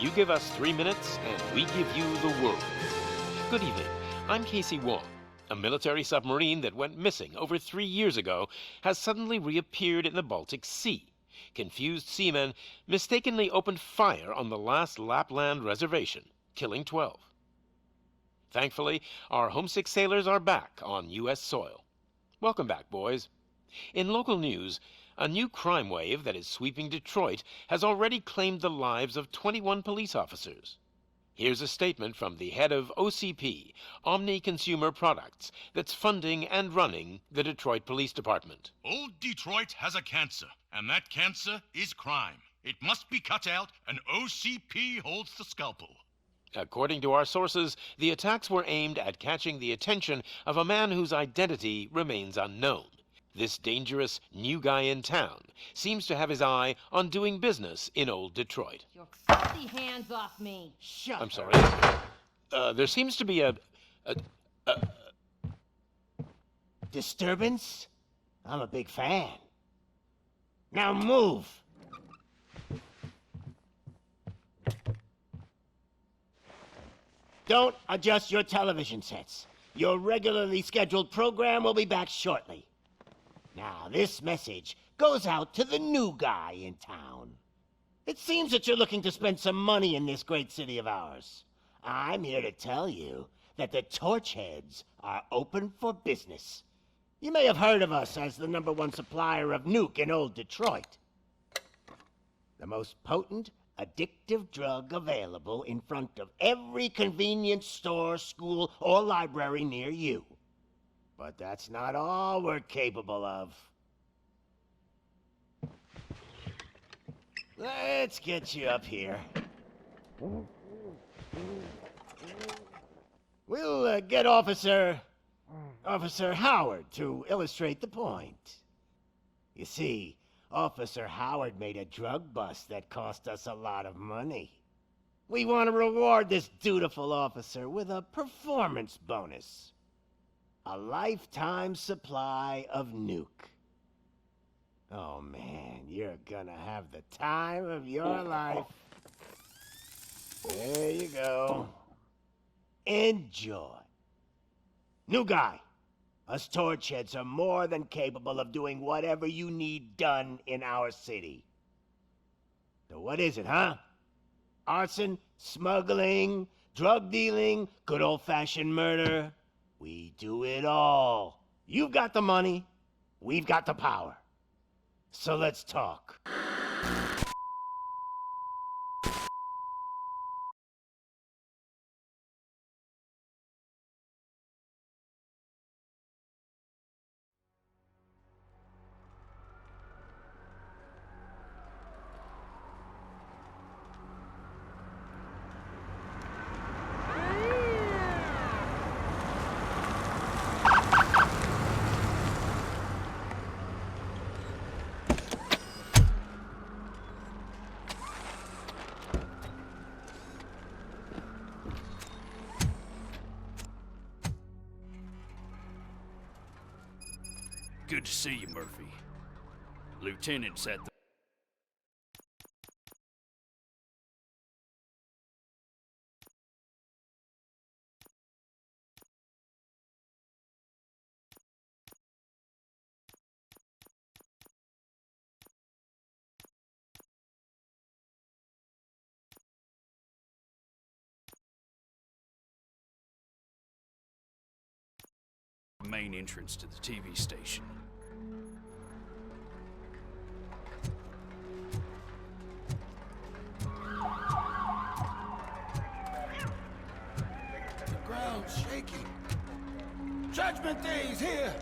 You give us 3 minutes, and we give you the world. Good evening. I'm Casey Wong. A military submarine that went missing over 3 years ago has suddenly reappeared in the Baltic Sea. Confused seamen mistakenly opened fire on the last Lapland reservation, killing 12. Thankfully, our homesick sailors are back on U.S. soil. Welcome back, boys. In local news, a new crime wave that is sweeping Detroit has already claimed the lives of 21 police officers. Here's a statement from the head of OCP, Omni Consumer Products, that's funding and running the Detroit Police Department. Old Detroit has a cancer, and that cancer is crime. It must be cut out, and OCP holds the scalpel. According to our sources, the attacks were aimed at catching the attention of a man whose identity remains unknown. This dangerous new guy in town seems to have his eye on doing business in old Detroit. Your filthy hands off me. Shut I'm her. sorry. There seems to be a Disturbance? I'm a big fan. Now move! Don't adjust your television sets. Your regularly scheduled program will be back shortly. Now, this message goes out to the new guy in town. It seems that you're looking to spend some money in this great city of ours. I'm here to tell you that the Torchheads are open for business. You may have heard of us as the #1 supplier of nuke in old Detroit. The most potent, addictive drug available in front of every convenience store, school, or library near you. But that's not all we're capable of. Let's get you up here. We'll get Officer Howard to illustrate the point. You see, Officer Howard made a drug bust that cost us a lot of money. We want to reward this dutiful officer with a performance bonus. A lifetime supply of nuke. Oh man, you're gonna have the time of your life. There you go. Enjoy. New guy, us Torchheads are more than capable of doing whatever you need done in our city. So what is it, huh? Arson, smuggling, drug dealing, good old-fashioned murder? We do it all. You've got the money, we've got the power. So let's talk. Good to see you, Murphy. Lieutenant's at the... main entrance to the TV station. The ground's shaking. Judgment Day's here!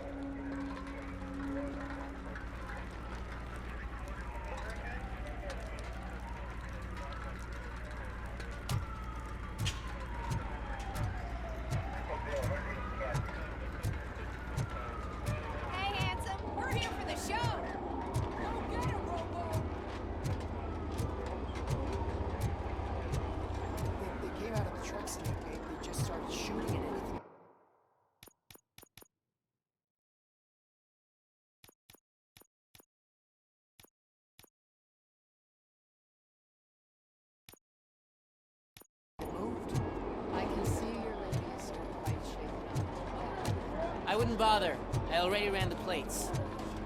wouldn't bother. I already ran the plates.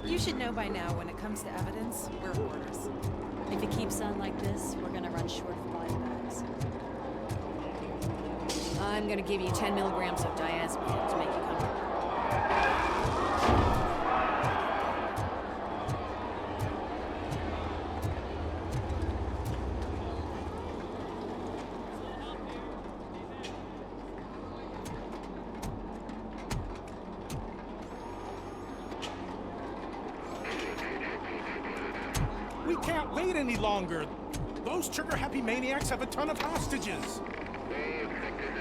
You should know by now when it comes to evidence, we're hoarders. If it keeps on like this, we're gonna run short of body bags. I'm gonna give you 10 milligrams of diazepam to make you comfortable. We can't wait any longer. Those trigger-happy maniacs have a ton of hostages.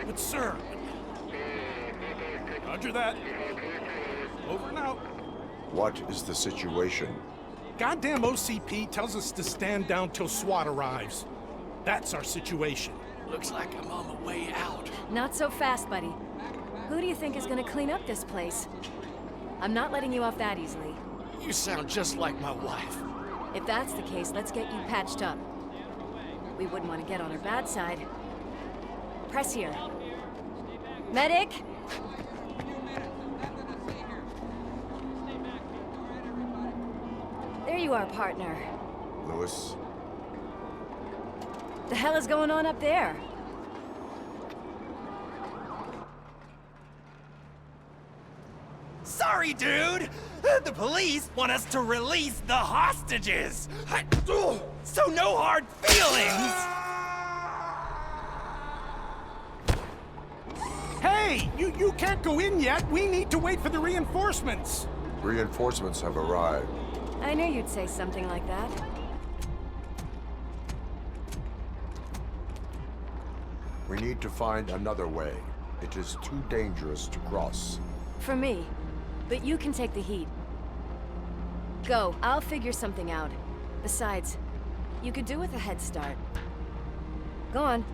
But sir... Roger that. Over and out. What is the situation? Goddamn OCP tells us to stand down till SWAT arrives. That's our situation. Looks like I'm on the way out. Not so fast, buddy. Who do you think is gonna clean up this place? I'm not letting you off that easily. You sound just like my wife. If that's the case, let's get you patched up. We wouldn't want to get on her bad side. Press here. Medic! There you are, partner. Lewis? The hell is going on up there? Sorry, dude! The police want us to release the hostages! So no hard feelings! Hey! You can't go in yet! We need to wait for the reinforcements! Reinforcements have arrived. I knew you'd say something like that. We need to find another way. It is too dangerous to cross. For me. But you can take the heat. Go, I'll figure something out. Besides, you could do with a head start. Go on.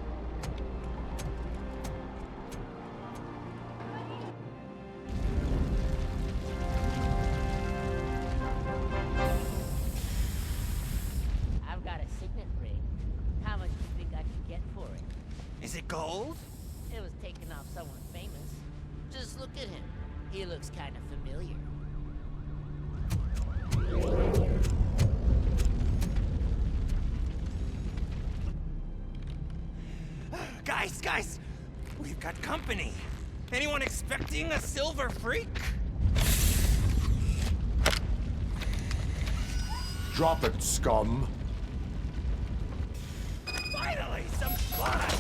I've got a signet ring. How much do you think I could get for it? Is it gold? It was taken off someone famous. Just look at him. He looks kind of familiar. Guys! We've got company. Anyone expecting a silver freak? Drop it, scum! Finally, some fun!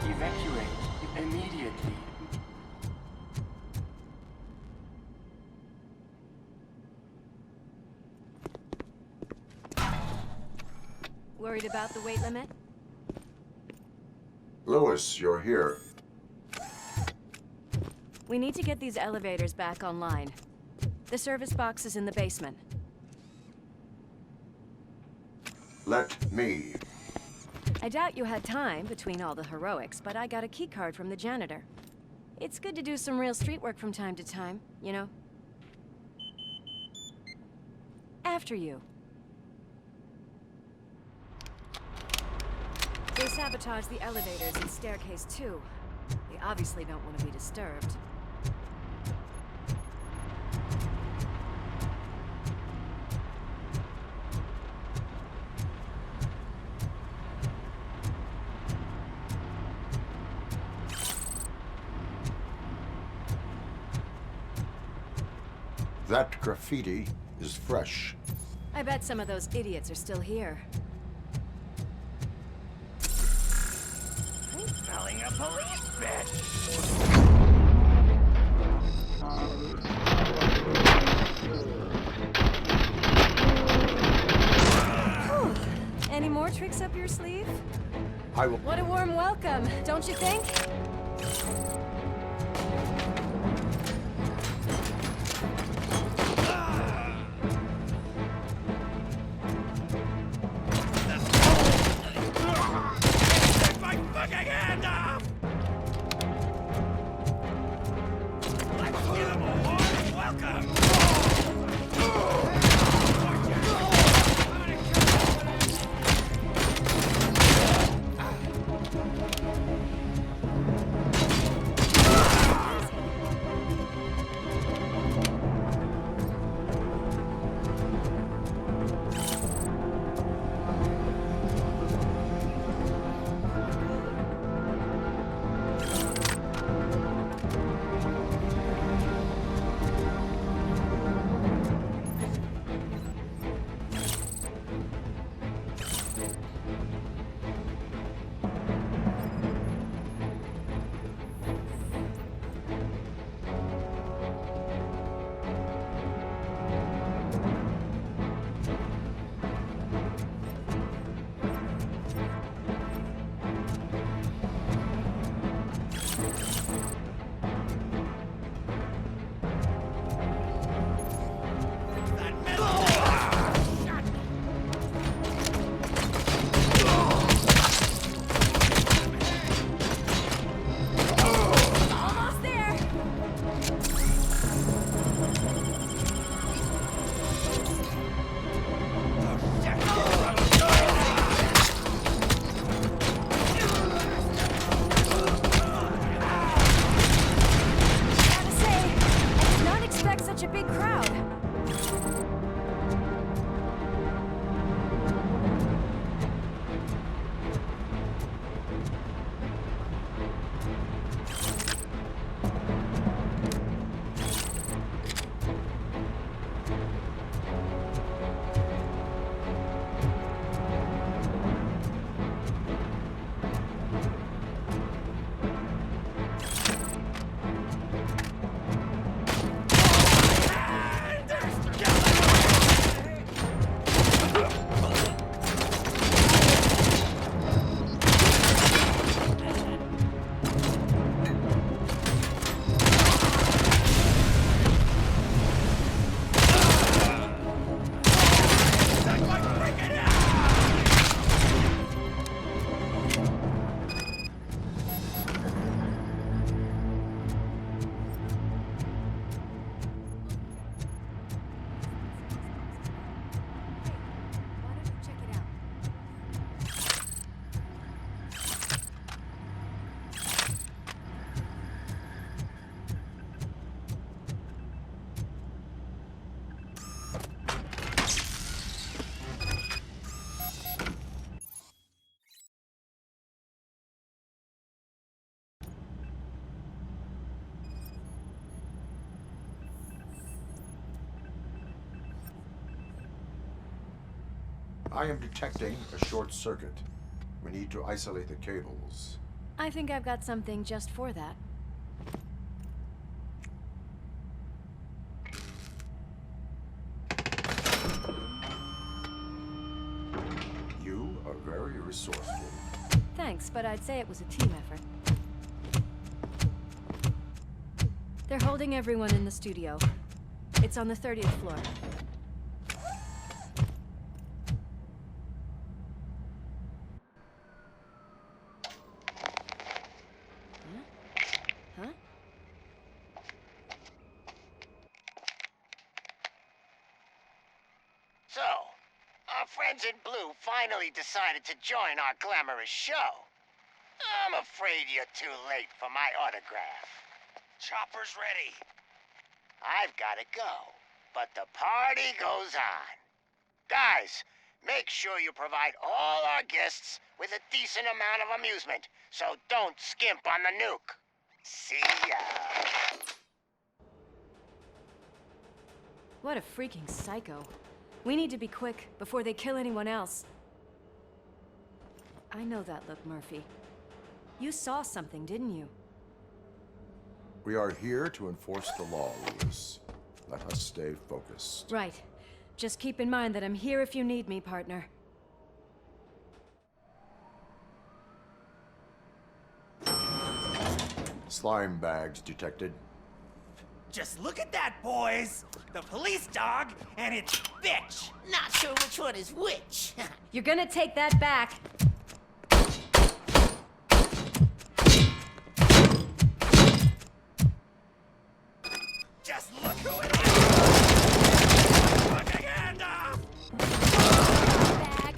Evacuate immediately. worried about the weight limit? Lewis, you're here. We need to get these elevators back online. The service box is in the basement. Let me. I doubt you had time between all the heroics, but I got a keycard from the janitor. It's good to do some real street work from time to time, you know? After you. They sabotaged the elevators and staircase too. They obviously don't want to be disturbed. That graffiti is fresh. I bet some of those idiots are still here. I'm smelling a police bitch! Any more tricks up your sleeve? I will. What a warm welcome, don't you think? Take my fucking hand off! Let's give him a warm welcome! Almost there! Gotta say, I did not expect such a big crowd. Why don't you check it out? I am detecting a short circuit. We need to isolate the cables. I think I've got something just for that. You are very resourceful. Thanks, but I'd say it was a team effort. They're holding everyone in the studio. It's on the 30th floor. Huh? So, our friends in blue finally decided to join our glamorous show. I'm afraid you're too late for my autograph. Chopper's ready. I've got to go, but the party goes on. Guys, make sure you provide all our guests with a decent amount of amusement, so don't skimp on the nuke. See ya. What a freaking psycho. We need to be quick before they kill anyone else. I know that look, Murphy. You saw something, didn't you? We are here to enforce the law, Lewis. Let us stay focused. Right. Just keep in mind that I'm here if you need me, partner. Slime bags detected. Just look at that, boys! The police dog and its bitch! Not sure which one is which. You're gonna take that back. Just look who it is! Put your hand off! Back.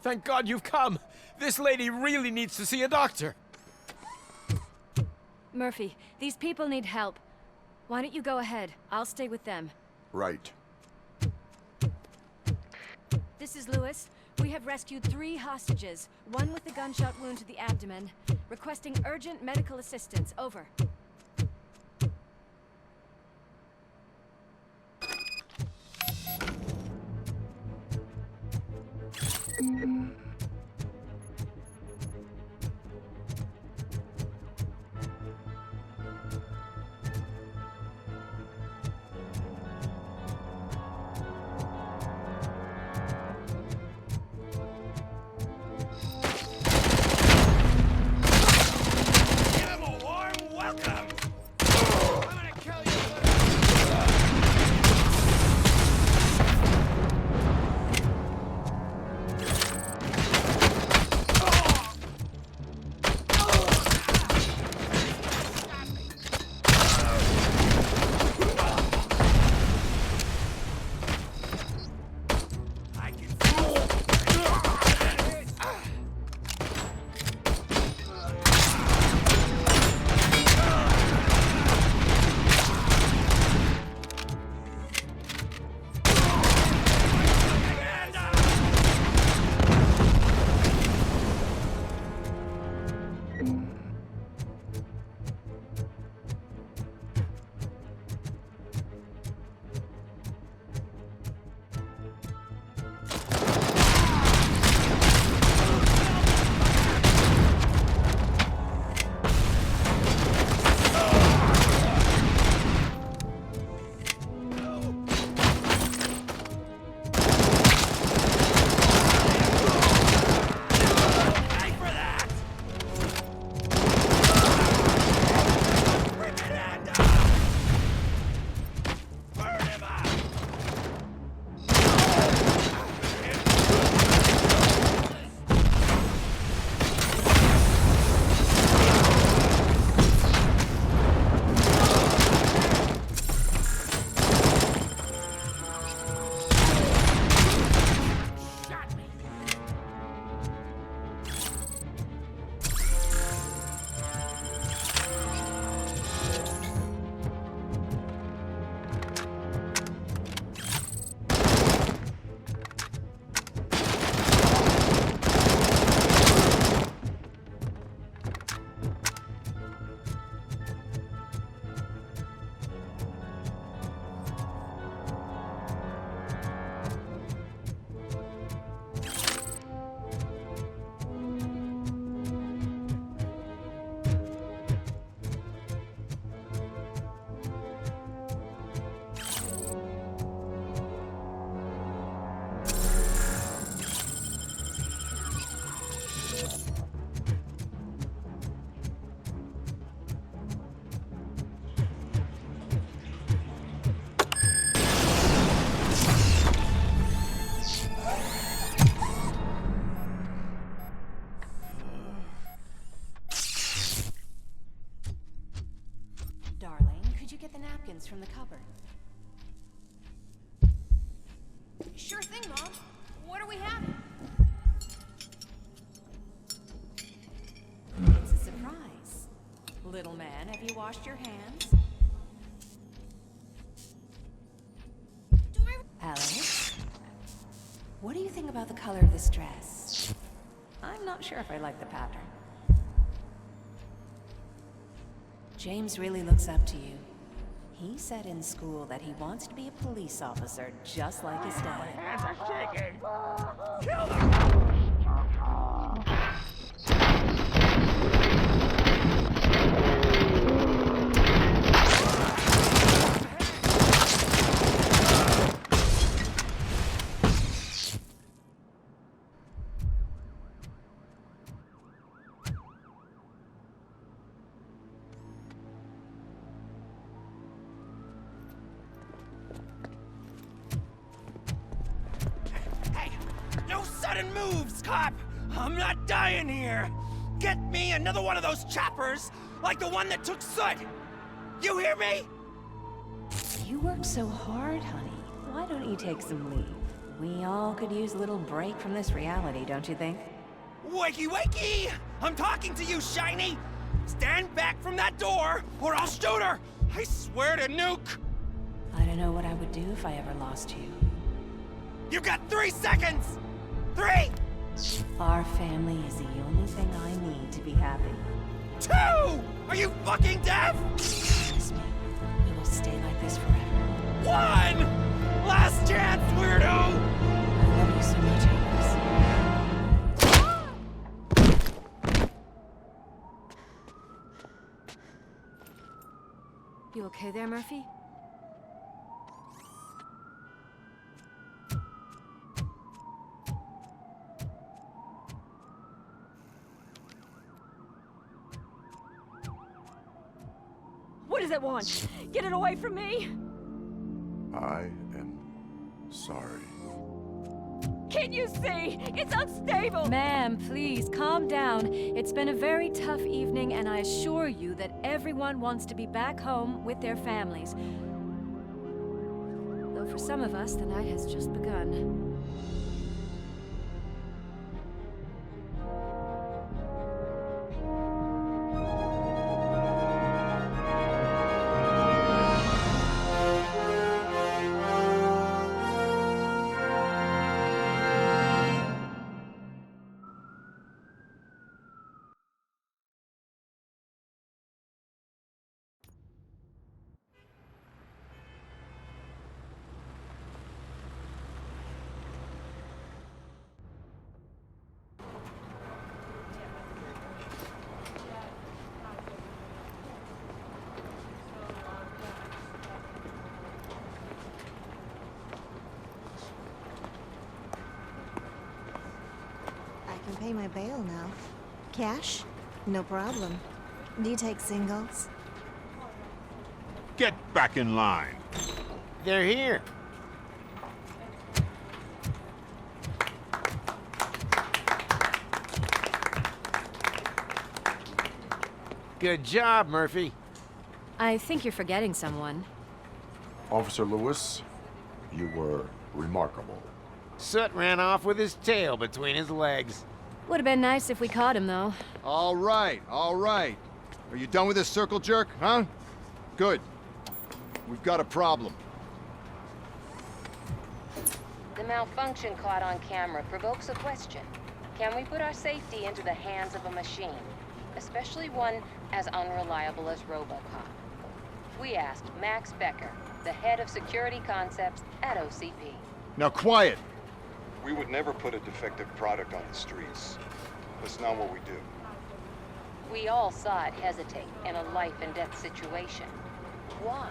Thank God you've come. This lady really needs to see a doctor. Murphy, these people need help. Why don't you go ahead? I'll stay with them. Right. This is Lewis. We have rescued 3 hostages, one with a gunshot wound to the abdomen. Requesting urgent medical assistance. Over. you get the napkins from the cupboard? Sure thing, Mom. What are we having? It's a surprise. Little man, have you washed your hands? Alex? What do you think about the color of this dress? I'm not sure if I like the pattern. James really looks up to you. He said in school that he wants to be a police officer just like his dad. Kill them! Sudden moves, cop! I'm not dying here! Get me another one of those choppers, like the one that took Soot! You hear me? You work so hard, honey. Why don't you take some leave? We all could use a little break from this reality, don't you think? Wakey wakey! I'm talking to you, Shiny! Stand back from that door, or I'll shoot her! I swear to nuke! I don't know what I would do if I ever lost you. You got 3 seconds! 3! Our family is the only thing I need to be happy. 2! Are you fucking deaf? Promise me, we will stay like this forever. 1! Last chance, weirdo! I love you so much, Alex. You okay there, Murphy? What does it want? Get it away from me! I am sorry. Can't you see? It's unstable! Ma'am, please, calm down. It's been a very tough evening, and I assure you that everyone wants to be back home with their families. Though for some of us, the night has just begun. I can pay my bail now. Cash? No problem. Do you take singles? Get back in line. They're here. Good job, Murphy. I think you're forgetting someone. Officer Lewis, you were remarkable. Soot ran off with his tail between his legs. Would have been nice if we caught him, though. All right, all right. Are you done with this circle jerk, huh? Good. We've got a problem. The malfunction caught on camera provokes a question. Can we put our safety into the hands of a machine? Especially one as unreliable as Robocop. We asked Max Becker, the head of security concepts at OCP. Now quiet! We would never put a defective product on the streets. That's not what we do. We all saw it hesitate in a life-and-death situation. Why?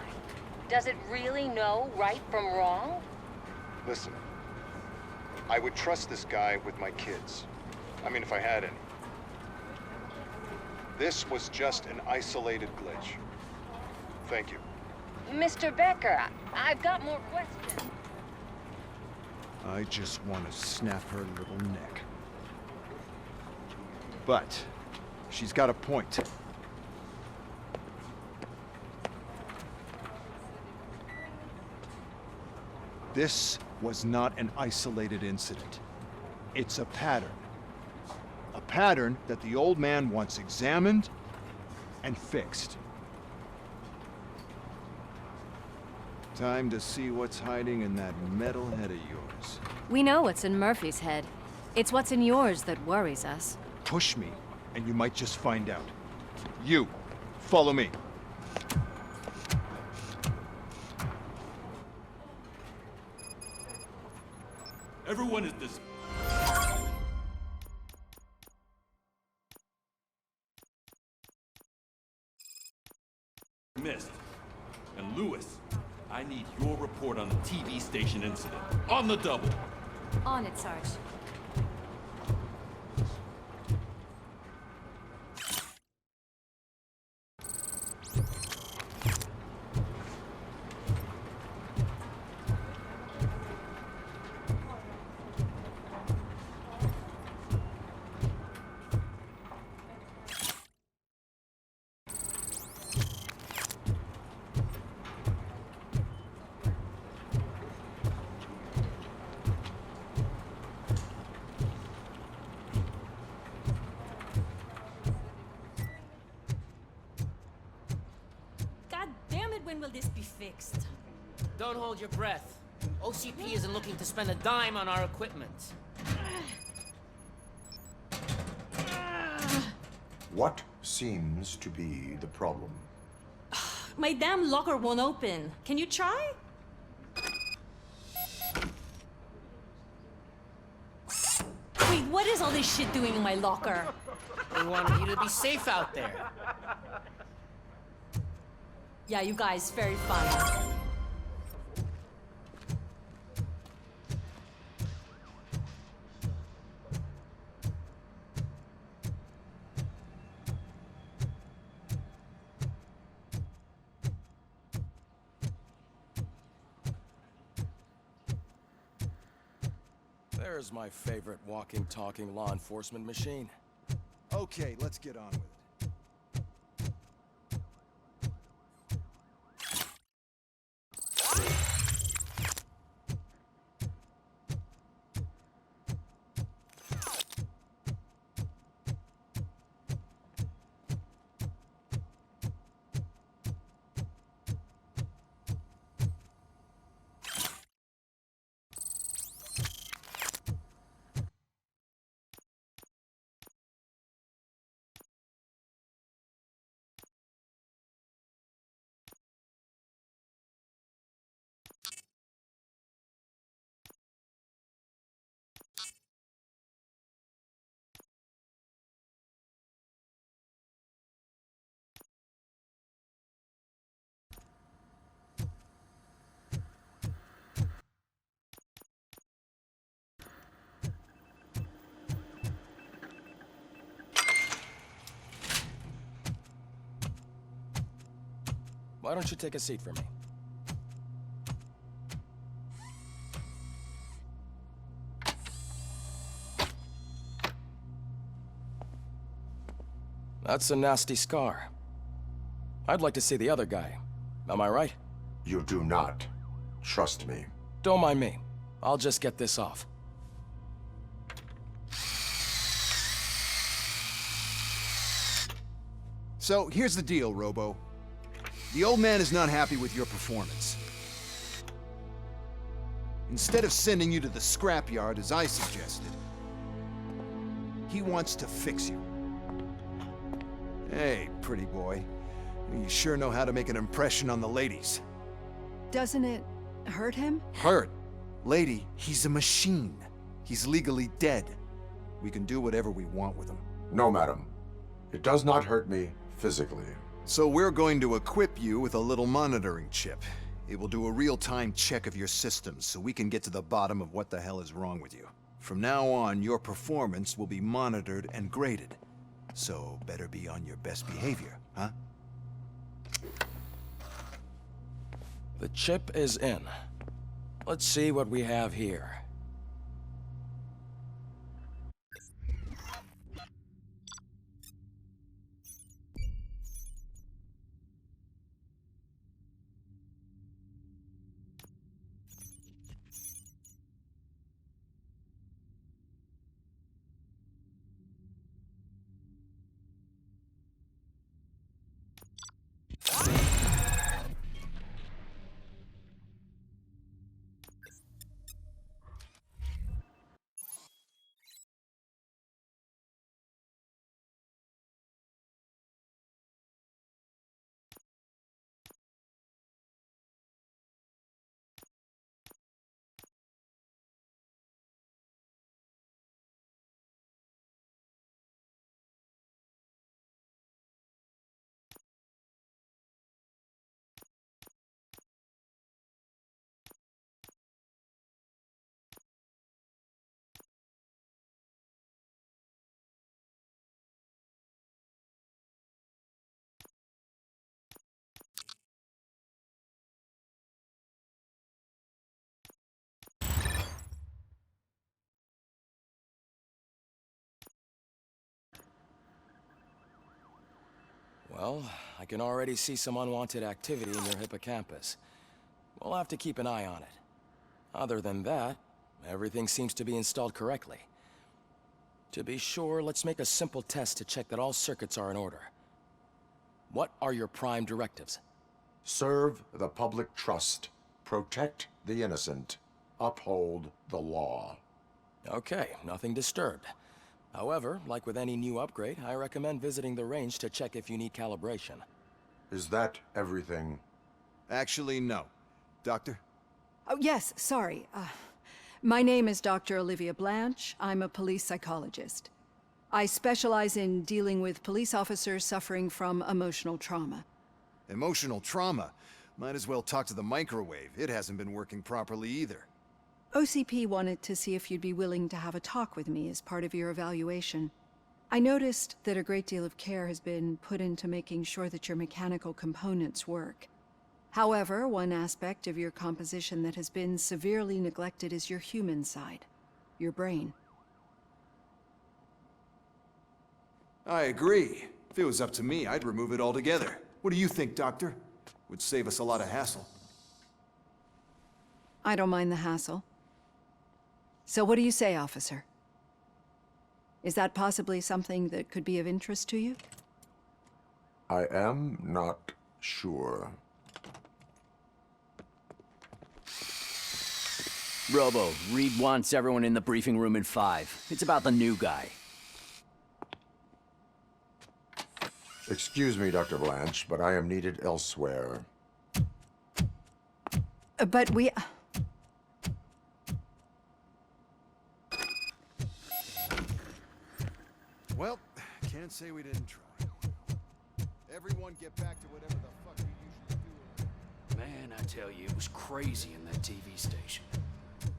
Does it really know right from wrong? Listen, I would trust this guy with my kids. I mean, if I had any. This was just an isolated glitch. Thank you. Mr. Becker, I've got more questions. I just want to snap her little neck. But she's got a point. This was not an isolated incident. It's a pattern. A pattern that the old man wants examined and fixed. Time to see what's hiding in that metal head of yours. We know what's in Murphy's head. It's what's in yours that worries us. Push me, and you might just find out. You, follow me. Everyone is this. Missed. And Lewis, I need your report on the TV station incident. On the double. On it, Sarge. When will this be fixed? Don't hold your breath. OCP isn't looking to spend a dime on our equipment. What seems to be the problem? My damn locker won't open. Can you try? Wait, what is all this shit doing in my locker? We wanted you to be safe out there. Yeah, you guys, very fun. There's my favorite walking, talking law enforcement machine. Okay, let's get on with it. Why don't you take a seat for me? That's a nasty scar. I'd like to see the other guy. Am I right? You do not. Trust me. Don't mind me. I'll just get this off. So, here's the deal, Robo. The old man is not happy with your performance. Instead of sending you to the scrapyard, as I suggested, he wants to fix you. Hey, pretty boy. You sure know how to make an impression on the ladies. Doesn't it hurt him? Hurt? Lady, he's a machine. He's legally dead. We can do whatever we want with him. No, madam. It does not hurt me physically. So we're going to equip you with a little monitoring chip. It will do a real-time check of your systems so we can get to the bottom of what the hell is wrong with you. From now on, your performance will be monitored and graded. So better be on your best behavior, huh? The chip is in. Let's see what we have here. Well, I can already see some unwanted activity in your hippocampus. We'll have to keep an eye on it. Other than that, everything seems to be installed correctly. To be sure, let's make a simple test to check that all circuits are in order. What are your prime directives? Serve the public trust. Protect the innocent. Uphold the law. Okay, nothing disturbed. However, like with any new upgrade, I recommend visiting the range to check if you need calibration. Is that everything? Actually, no. Doctor? Oh, yes, sorry. My name is Dr. Olivia Blanche. I'm a police psychologist. I specialize in dealing with police officers suffering from emotional trauma. Emotional trauma? Might as well talk to the microwave. It hasn't been working properly either. OCP wanted to see if you'd be willing to have a talk with me as part of your evaluation. I noticed that a great deal of care has been put into making sure that your mechanical components work. However, one aspect of your composition that has been severely neglected is your human side, your brain. I agree. If it was up to me, I'd remove it altogether. What do you think, Doctor? Would save us a lot of hassle. I don't mind the hassle. So what do you say, officer? Is that possibly something that could be of interest to you? I am not sure. Robo, Reed wants everyone in the briefing room in 5. It's about the new guy. Excuse me, Dr. Blanche, but I am needed elsewhere. But we... Well, can't say we didn't try. Everyone get back to whatever the fuck we usually do. Man, I tell you, it was crazy in that TV station.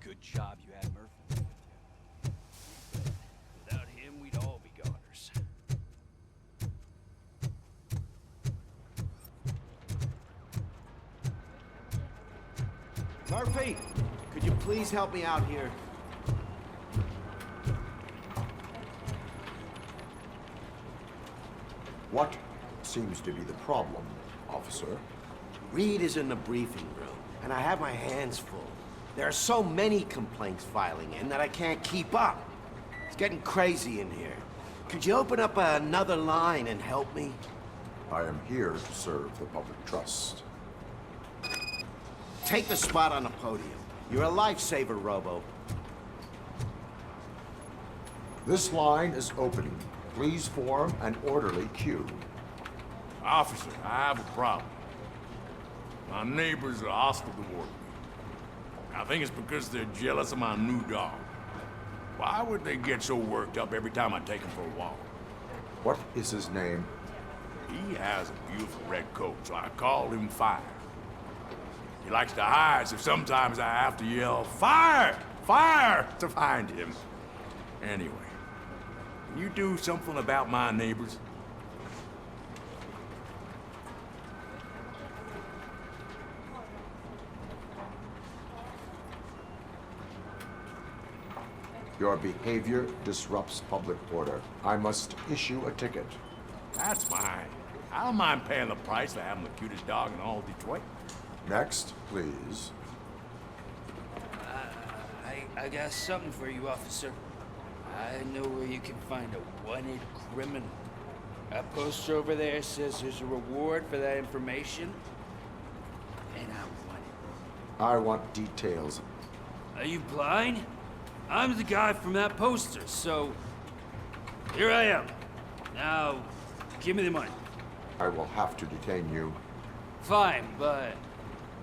Good job you had Murphy. Without him, we'd all be goners. Murphy, could you please help me out here? What seems to be the problem, officer? Reed is in the briefing room, and I have my hands full. There are so many complaints filing in that I can't keep up. It's getting crazy in here. Could you open up another line and help me? I am here to serve the public trust. Take the spot on the podium. You're a lifesaver, Robo. This line is open. Please form an orderly queue. Officer, I have a problem. My neighbors are hostile toward me. I think it's because they're jealous of my new dog. Why would they get so worked up every time I take him for a walk? What is his name? He has a beautiful red coat, so I call him Fire. He likes to hide, so sometimes I have to yell, "Fire! Fire!" to find him. Anyway, can you do something about my neighbors? Your behavior disrupts public order. I must issue a ticket. That's fine. I don't mind paying the price for having the cutest dog in all Detroit. Next, please. I got something for you, officer. I know where you can find a wanted criminal. That poster over there says there's a reward for that information, and I want it. I want details. Are you blind? I'm the guy from that poster, so here I am. Now, give me the money. I will have to detain you. Fine, but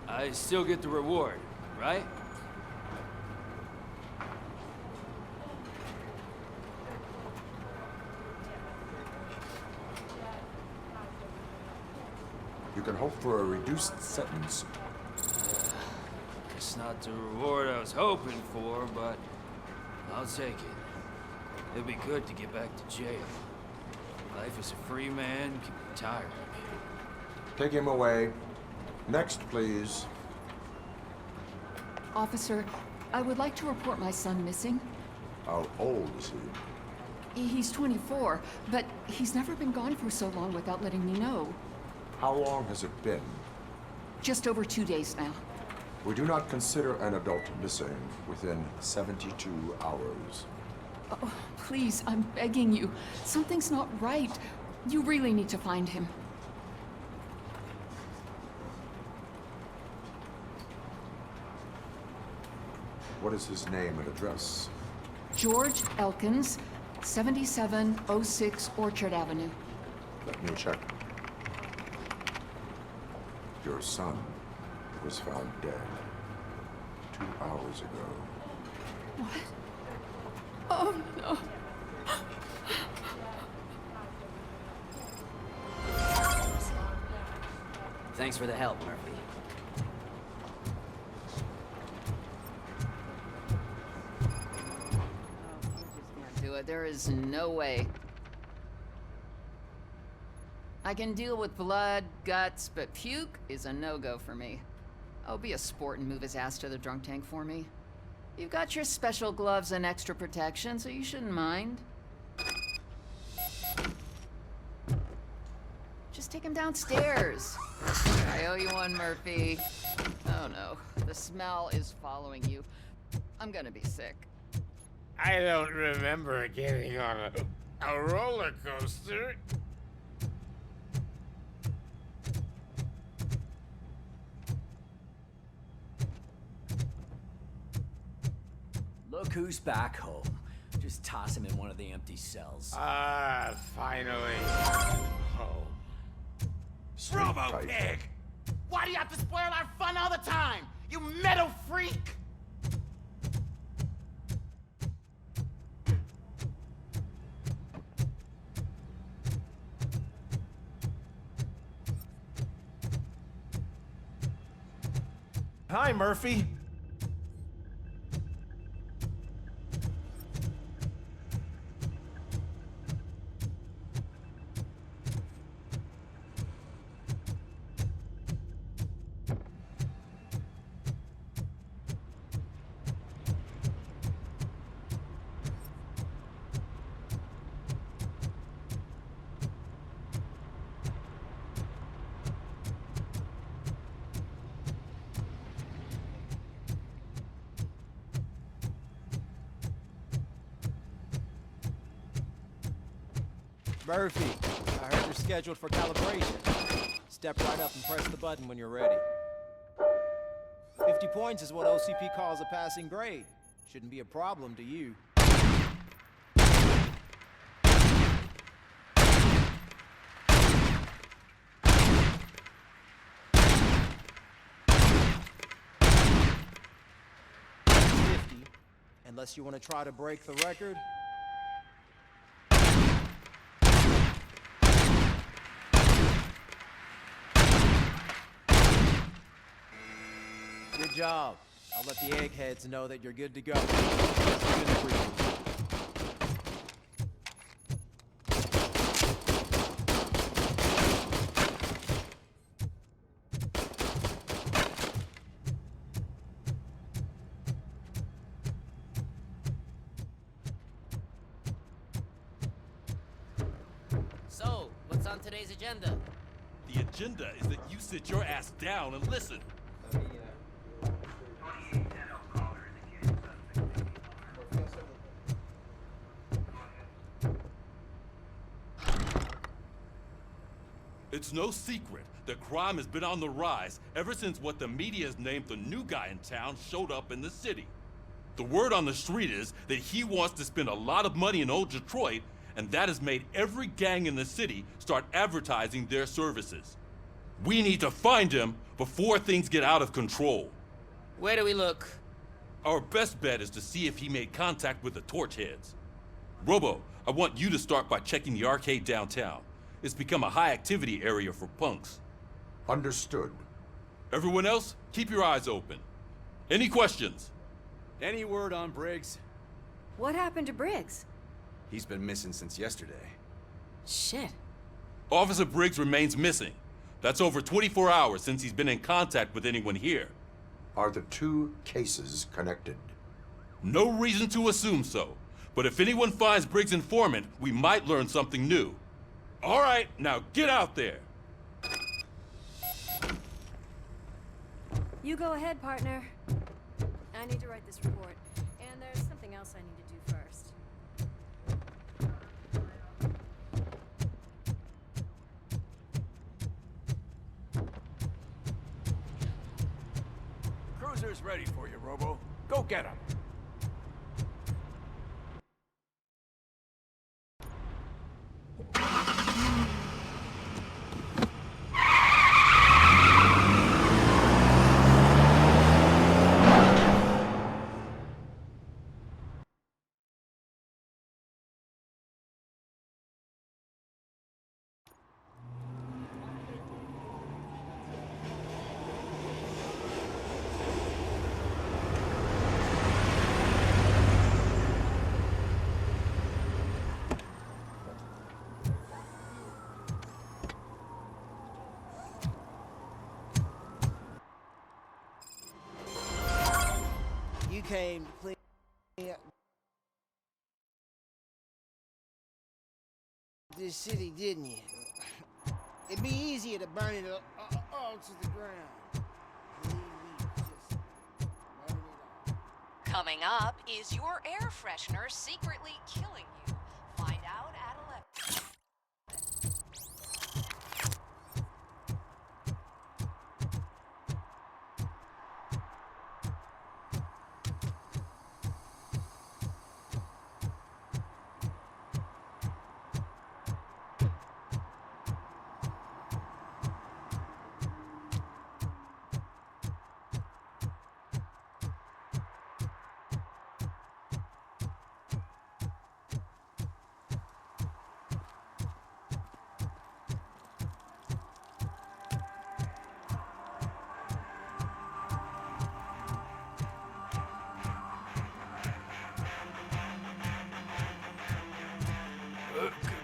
I still get the reward, right? You can hope for a reduced sentence. It's not the reward I was hoping for, but I'll take it. It'll be good to get back to jail. Life as a free man can be tiring. Take him away. Next, please. Officer, I would like to report my son missing. How old is he? He's 24, but he's never been gone for so long without letting me know. How long has it been? Just over 2 days now. We do not consider an adult missing within 72 hours. Oh, please, I'm begging you. Something's not right. You really need to find him. What is his name and address? George Elkins, 7706 Orchard Avenue. Let me check. Your son was found dead 2 hours ago. What? Oh, no. Thanks for the help, Murphy. Do it. There is no way. I can deal with blood, guts, but puke is a no-go for me. Oh, be a sport and move his ass to the drunk tank for me. You've got your special gloves and extra protection, so you shouldn't mind. Just take him downstairs. I owe you one, Murphy. Oh no, the smell is following you. I'm gonna be sick. I don't remember getting on a roller coaster. Look who's back home. Just toss him in one of the empty cells. Finally. Home. Robo Pig! Why do you have to spoil our fun all the time? You metal freak! Hi, Murphy. Murphy, I heard you're scheduled for calibration. Step right up and press the button when you're ready. 50 points is what OCP calls a passing grade. Shouldn't be a problem to you. Unless you want to try to break the record. Good job. I'll let the eggheads know that you're good to go. So, what's on today's agenda? The agenda is that you sit your ass down and listen. It's no secret that crime has been on the rise ever since what the media has named the new guy in town showed up in the city. The word on the street is that he wants to spend a lot of money in old Detroit, and that has made every gang in the city start advertising their services. We need to find him before things get out of control. Where do we look? Our best bet is to see if he made contact with the Torchheads. Robo, I want you to start by checking the arcade downtown. It's become a high-activity area for punks. Understood. Everyone else, keep your eyes open. Any questions? Any word on Briggs? What happened to Briggs? He's been missing since yesterday. Shit. Officer Briggs remains missing. That's over 24 hours since he's been in contact with anyone here. Are the two cases connected? No reason to assume so, But if anyone finds Briggs' informant, we might learn something new. All right, now get out there. You go ahead, partner. I need to write this report. And there's something else I need to do first. Cruiser's ready for you, Robo. Go get him. You came to clean up this city, didn't you? It'd be easier to burn it all to the ground. Coming up, is your air freshener secretly killing you? Find out at 11.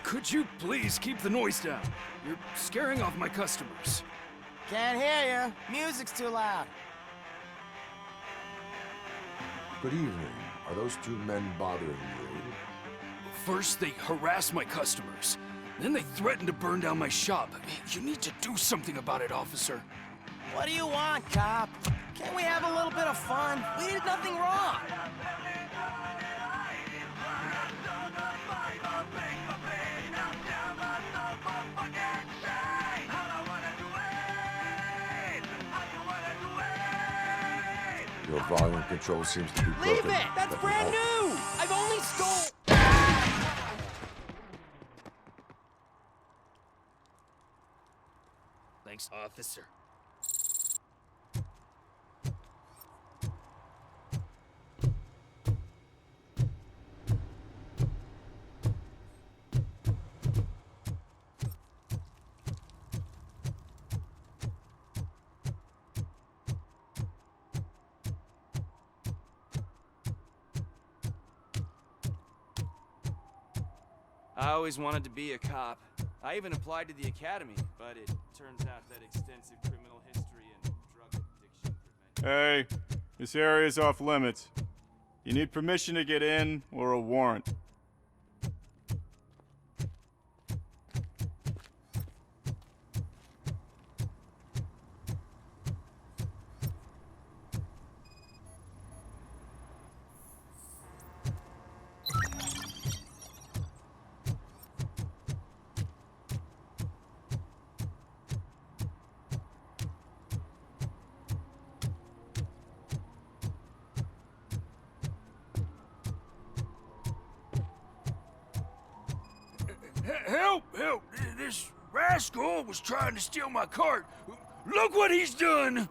Could you please keep the noise down? You're scaring off my customers. Can't hear you. Music's too loud. Good evening. Are those two men bothering you? First, they harass my customers. Then they threaten to burn down my shop. You need to do something about it, officer. What do you want, cop? Can't we have a little bit of fun? We did nothing wrong. Your volume control seems to be broken. Leave it! That's brand new! I've only stole... Thanks, officer. I always wanted to be a cop. I even applied to the academy, but it turns out that extensive criminal history and drug addiction prevent... Hey, this area's off limits. You need permission to get in or a warrant. Help! Help! This rascal was trying to steal my cart. Look what he's done!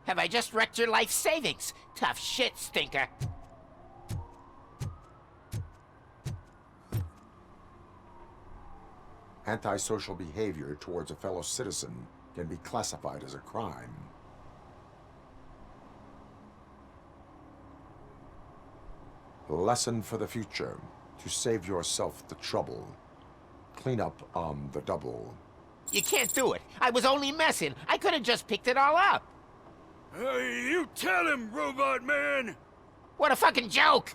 Have I just wrecked your life savings? Tough shit, stinker. Antisocial behavior towards a fellow citizen can be classified as a crime. Lesson for the future. To save yourself the trouble. Clean up on the double. You can't do it. I was only messing. I could have just picked it all up. You tell him, Robot Man! What a fucking joke!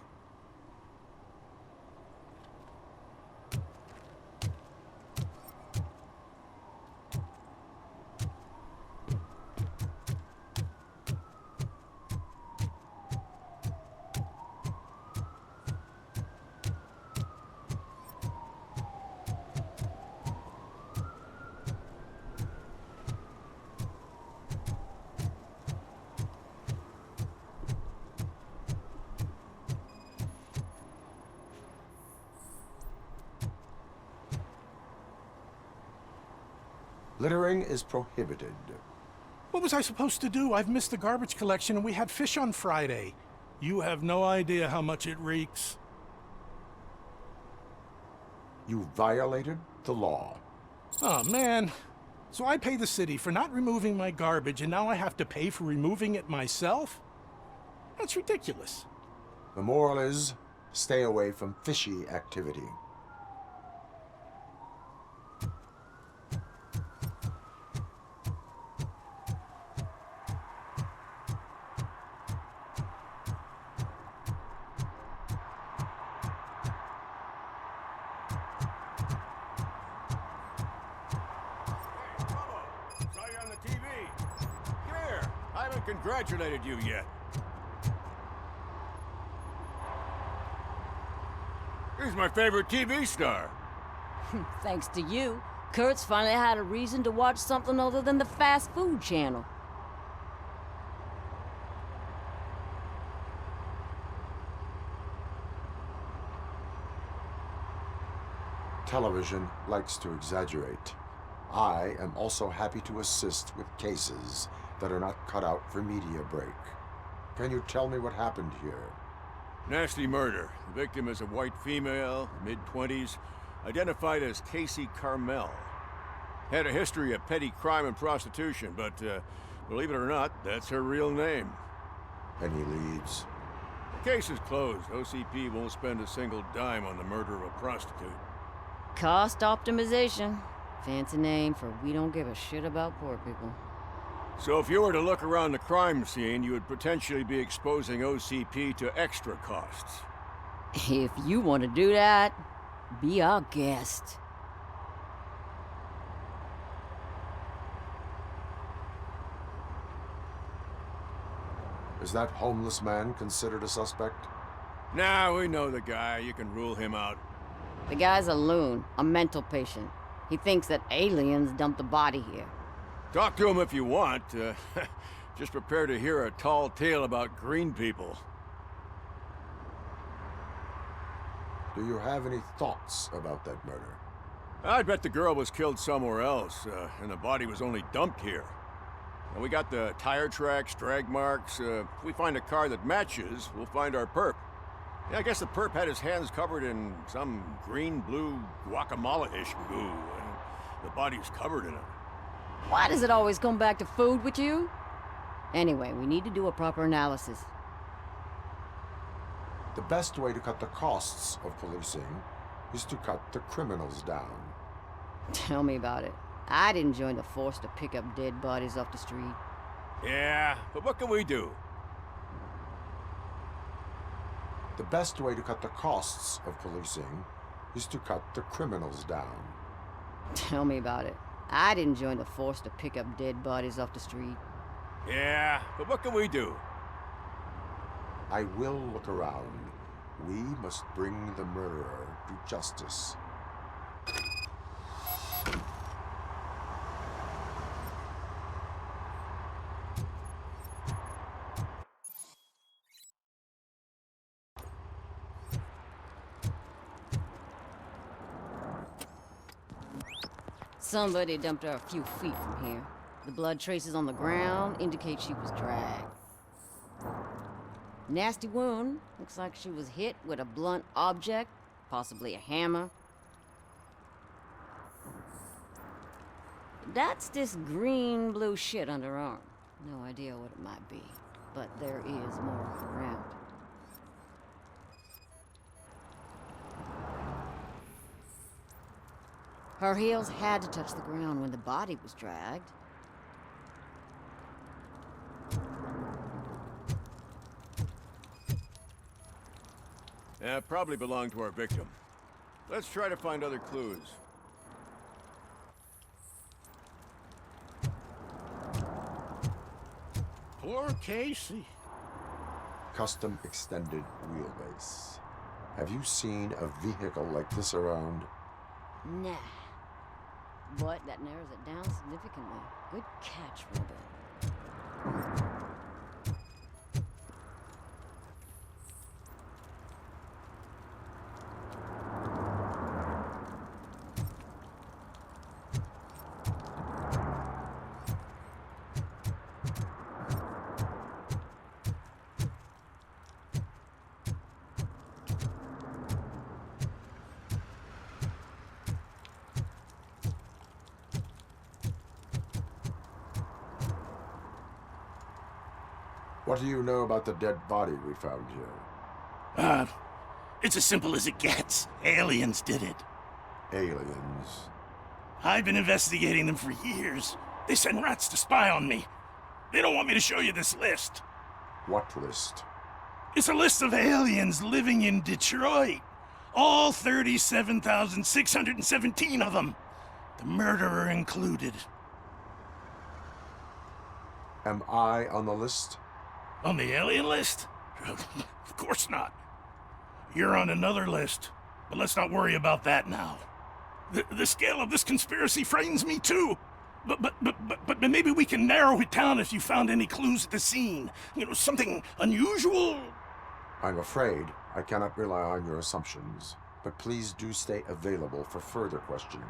Littering is prohibited. What was I supposed to do? I've missed the garbage collection and we had fish on Friday. You have no idea how much it reeks. You violated the law. Oh, man. So I pay the city for not removing my garbage, and now I have to pay for removing it myself? That's ridiculous. The moral is, stay away from fishy activity. Congratulated you yet. He's my favorite TV star. Thanks to you, Kurt's finally had a reason to watch something other than the fast food channel. Television likes to exaggerate. I am also happy to assist with cases that are not cut out for media break. Can you tell me what happened here? Nasty murder. The victim is a white female, mid-20s, identified as Casey Carmel. Had a history of petty crime and prostitution, but believe it or not, that's her real name. Any leads? The case is closed. OCP won't spend a single dime on the murder of a prostitute. Cost optimization. Fancy name for we don't give a shit about poor people. So if you were to look around the crime scene, you would potentially be exposing OCP to extra costs. If you want to do that, be our guest. Is that homeless man considered a suspect? Nah, we know the guy. You can rule him out. The guy's a loon, a mental patient. He thinks that aliens dumped the body here. Talk to him if you want. Just prepare to hear a tall tale about green people. Do you have any thoughts about that murder? I bet the girl was killed somewhere else, and the body was only dumped here. And we got the tire tracks, drag marks. If we find a car that matches, we'll find our perp. Yeah, I guess the perp had his hands covered in some green-blue guacamole-ish goo, and the body's covered in it. Why does it always come back to food with you? Anyway, we need to do a proper analysis. The best way to cut the costs of policing is to cut the criminals down. Tell me about it. I didn't join the force to pick up dead bodies off the street. Yeah, but what can we do? The best way to cut the costs of policing is to cut the criminals down. Tell me about it. I didn't join the force to pick up dead bodies off the street. Yeah, but what can we do? I will look around. We must bring the murderer to justice. Somebody dumped her a few feet from here. The blood traces on the ground indicate she was dragged. Nasty wound. Looks like she was hit with a blunt object, possibly a hammer. That's this green-blue shit on her arm. No idea what it might be, but there is more around. Her heels had to touch the ground when the body was dragged. Yeah, probably belonged to our victim. Let's try to find other clues. Poor Casey. Custom extended wheelbase. Have you seen a vehicle like this around? Nah. But that narrows it down significantly. Good catch, Robin. What do you know about the dead body we found here? It's as simple as it gets. Aliens did it. Aliens? I've been investigating them for years. They send rats to spy on me. They don't want me to show you this list. What list? It's a list of aliens living in Detroit. All 37,617 of them. The murderer included. Am I on the list? On the alien list? Of course not. You're on another list, but let's not worry about that now. The scale of this conspiracy frightens me too. But maybe we can narrow it down if you found any clues at the scene. You know, something unusual. I'm afraid I cannot rely on your assumptions, but please do stay available for further questioning.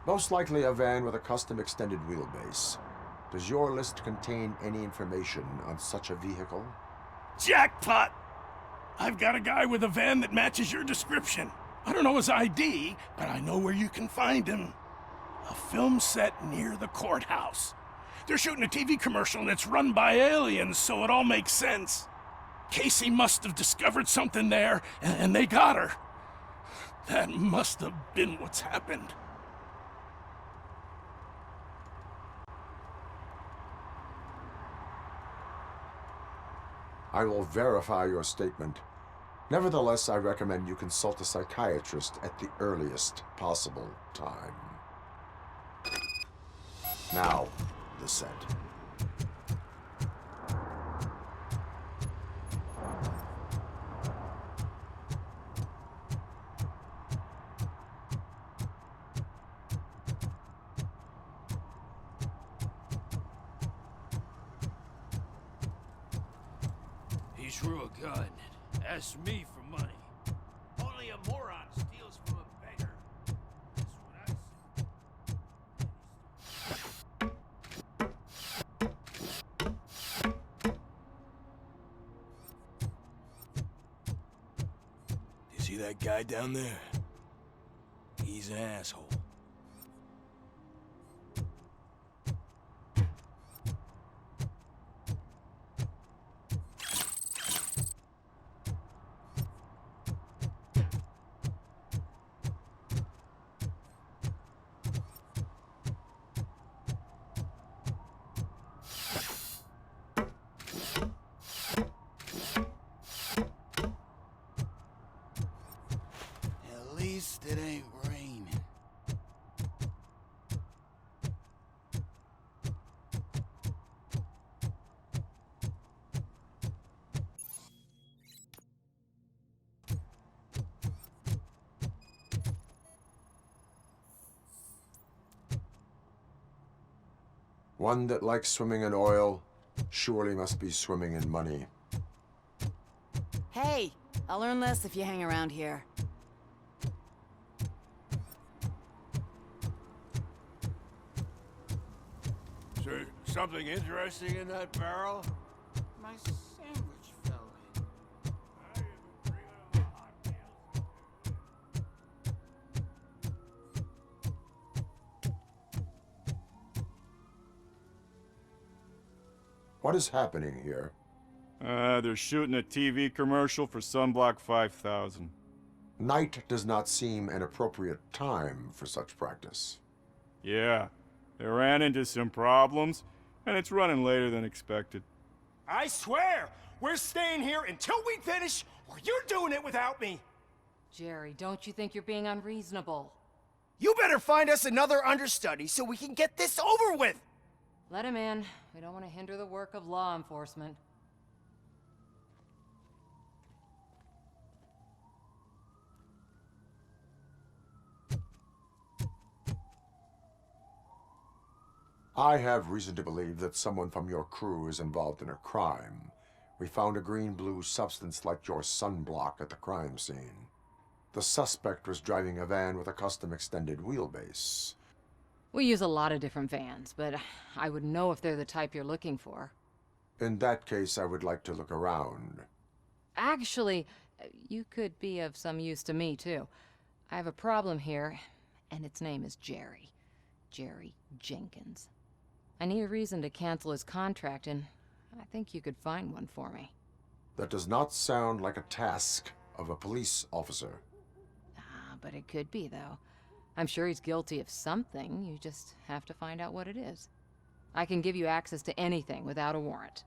Most likely a van with a custom extended wheelbase. Does your list contain any information on such a vehicle? Jackpot! I've got a guy with a van that matches your description. I don't know his ID, but I know where you can find him. A film set near the courthouse. They're shooting a TV commercial and it's run by aliens, so it all makes sense. Casey must have discovered something there, and they got her. That must have been what's happened. I will verify your statement. Nevertheless, I recommend you consult a psychiatrist at the earliest possible time. Now, the set. He drew a gun, asked me for money. Only a moron steals from a beggar. That's what I You see that guy down there? He's an asshole. At least it ain't raining. One that likes swimming in oil surely must be swimming in money. Hey, I'll learn less if you hang around here. Is there something interesting in that barrel? My sandwich fell in. What is happening here? They're shooting a TV commercial for Sunblock 5000. Night does not seem an appropriate time for such practice. Yeah, they ran into some problems, and it's running later than expected. I swear, we're staying here until we finish, or you're doing it without me. Jerry, don't you think you're being unreasonable? You better find us another understudy so we can get this over with. Let him in. We don't want to hinder the work of law enforcement. I have reason to believe that someone from your crew is involved in a crime. We found a green-blue substance like your sunblock at the crime scene. The suspect was driving a van with a custom extended wheelbase. We use a lot of different vans, but I would know if they're the type you're looking for. In that case, I would like to look around. Actually, you could be of some use to me, too. I have a problem here, and its name is Jerry. Jerry Jenkins. I need a reason to cancel his contract, and I think you could find one for me. That does not sound like a task of a police officer. But it could be, though. I'm sure he's guilty of something. You just have to find out what it is. I can give you access to anything without a warrant.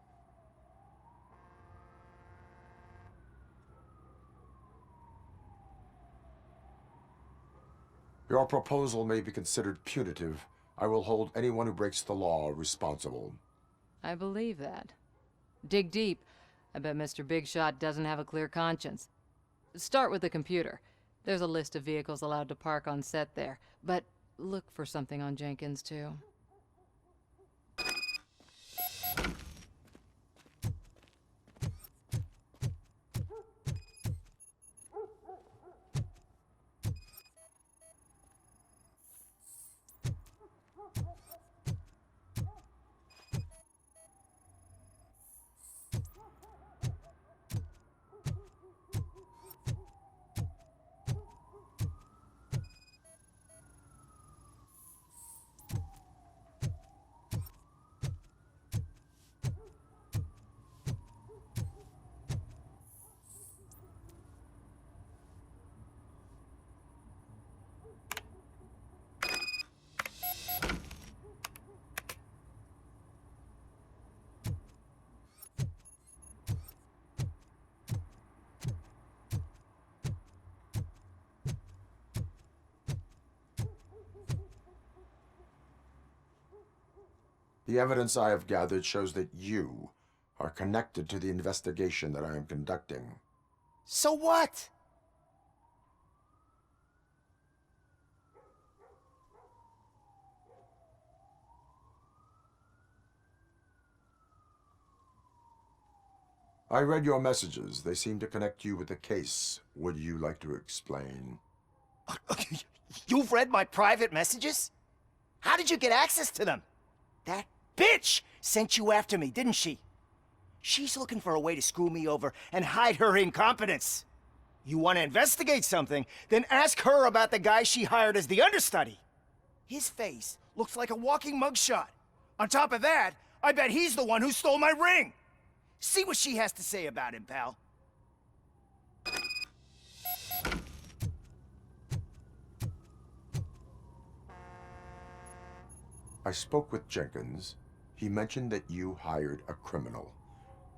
Your proposal may be considered punitive. I will hold anyone who breaks the law responsible. I believe that. Dig deep. I bet Mr. Big Shot doesn't have a clear conscience. Start with the computer. There's a list of vehicles allowed to park on set there, but look for something on Jenkins, too. The evidence I have gathered shows that you are connected to the investigation that I am conducting. So what? I read your messages. They seem to connect you with the case. Would you like to explain? You've read my private messages? How did you get access to them? That bitch sent you after me, didn't she? She's looking for a way to screw me over and hide her incompetence. You want to investigate something, then ask her about the guy she hired as the understudy. His face looks like a walking mugshot. On top of that, I bet he's the one who stole my ring. See what she has to say about him, pal. I spoke with Jenkins. He mentioned that you hired a criminal.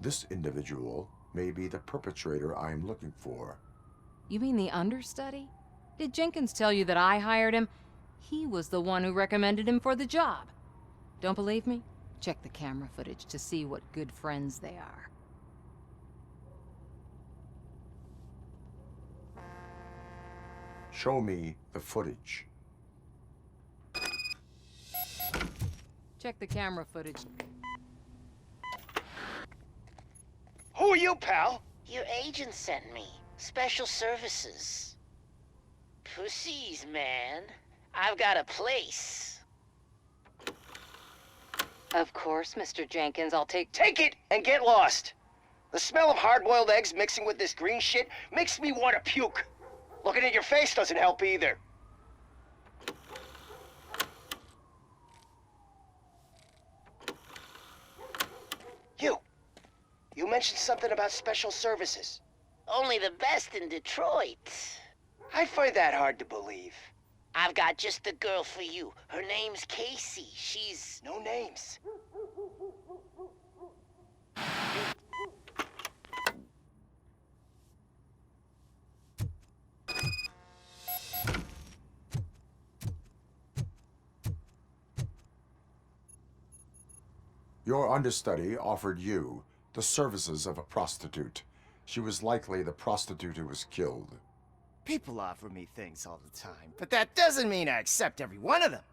This individual may be the perpetrator I am looking for. You mean the understudy? Did Jenkins tell you that I hired him? He was the one who recommended him for the job. Don't believe me? Check the camera footage to see what good friends they are. Show me the footage. Check the camera footage. Who are you, pal? Your agent sent me. Special services. Pussies, man. I've got a place. Of course, Mr. Jenkins, I'll take it and get lost. The smell of hard-boiled eggs mixing with this green shit makes me want to puke. Looking at your face doesn't help either. You mentioned something about special services. Only the best in Detroit. I find that hard to believe. I've got just the girl for you. Her name's Casey. She's... No names. Your understudy offered you the services of a prostitute. She was likely the prostitute who was killed. People offer me things all the time, but that doesn't mean I accept every one of them.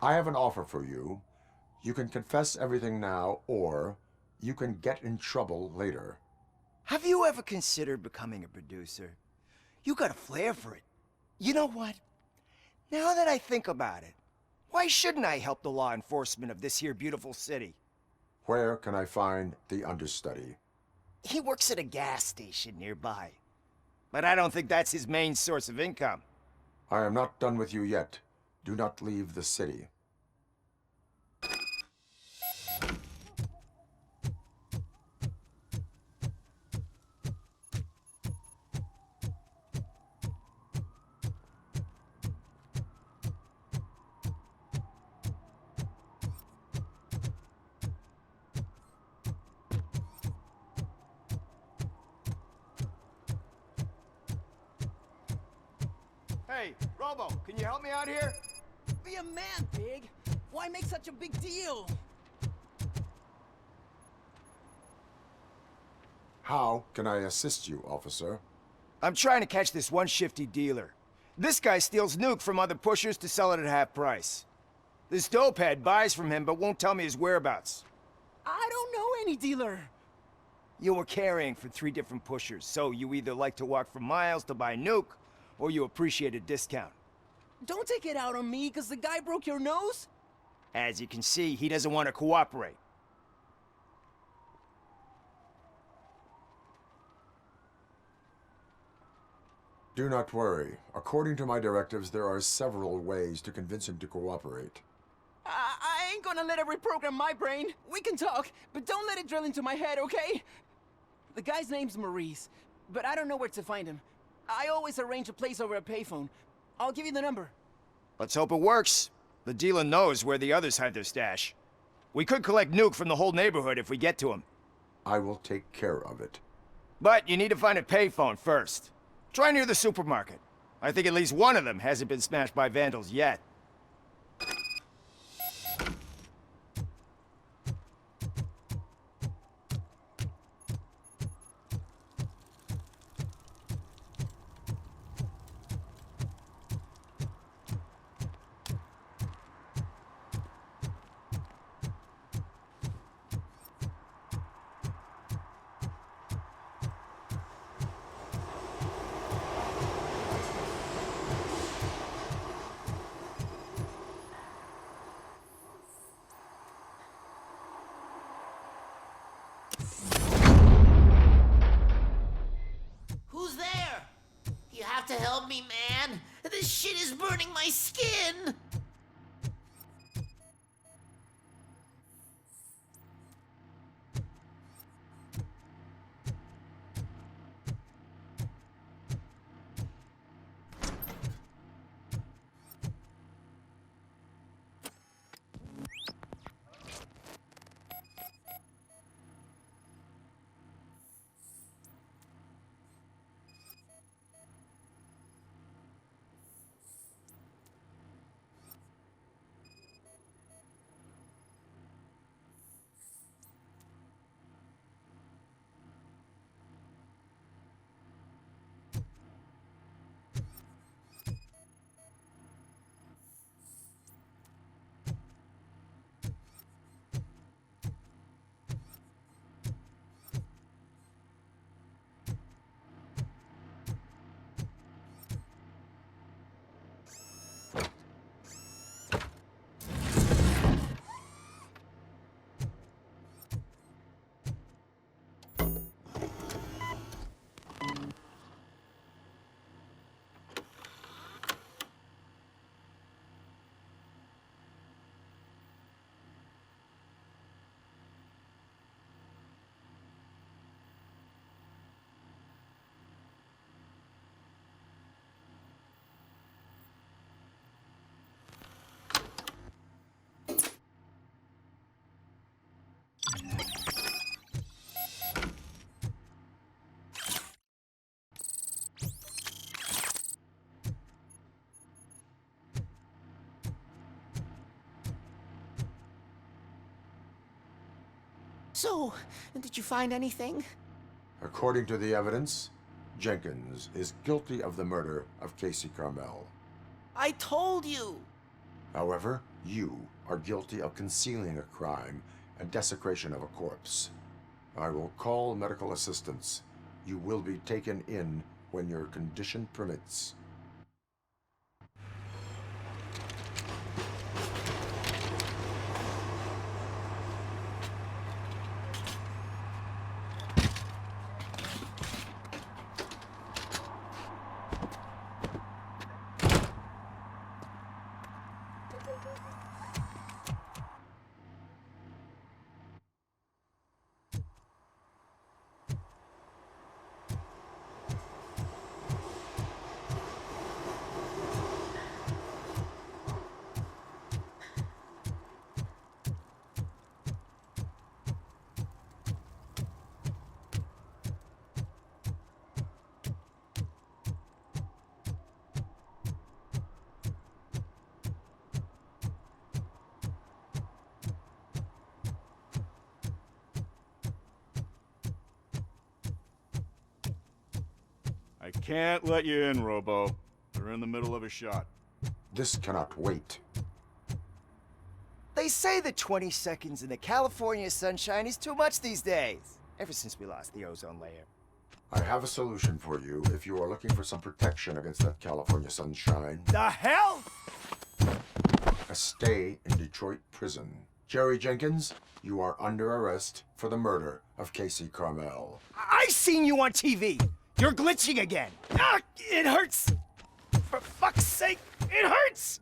I have an offer for you. You can confess everything now, or you can get in trouble later. Have you ever considered becoming a producer? You got a flair for it. You know what? Now that I think about it, why shouldn't I help the law enforcement of this here beautiful city? Where can I find the understudy? He works at a gas station nearby. But I don't think that's his main source of income. I am not done with you yet. Do not leave the city. Hey, Robo, can you help me out here? Be a man, Big. Why make such a big deal? How can I assist you, officer? I'm trying to catch this one shifty dealer. This guy steals nuke from other pushers to sell it at half price. This dopehead buys from him but won't tell me his whereabouts. I don't know any dealer. You were carrying for 3 different pushers, so you either like to walk for miles to buy nuke, or you appreciate a discount. Don't take it out on me, because the guy broke your nose? As you can see, he doesn't want to cooperate. Do not worry. According to my directives, there are several ways to convince him to cooperate. I ain't gonna let it reprogram my brain. We can talk, but don't let it drill into my head, okay? The guy's name's Maurice, but I don't know where to find him. I always arrange a place over a payphone. I'll give you the number. Let's hope it works. The dealer knows where the others hide their stash. We could collect nuke from the whole neighborhood if we get to him. I will take care of it. But you need to find a payphone first. Try near the supermarket. I think at least one of them hasn't been smashed by vandals yet. Who's there? You have to help me, man. This shit is burning my skin. So, did you find anything? According to the evidence, Jenkins is guilty of the murder of Casey Carmel. I told you! However, you are guilty of concealing a crime and desecration of a corpse. I will call medical assistance. You will be taken in when your condition permits. I can't let you in, Robo. They're in the middle of a shot. This cannot wait. They say that 20 seconds in the California sunshine is too much these days. Ever since we lost the ozone layer. I have a solution for you if you are looking for some protection against that California sunshine. The hell? A stay in Detroit prison. Jerry Jenkins, you are under arrest for the murder of Casey Carmel. I seen you on TV. You're glitching again. Ah, it hurts. For fuck's sake, it hurts.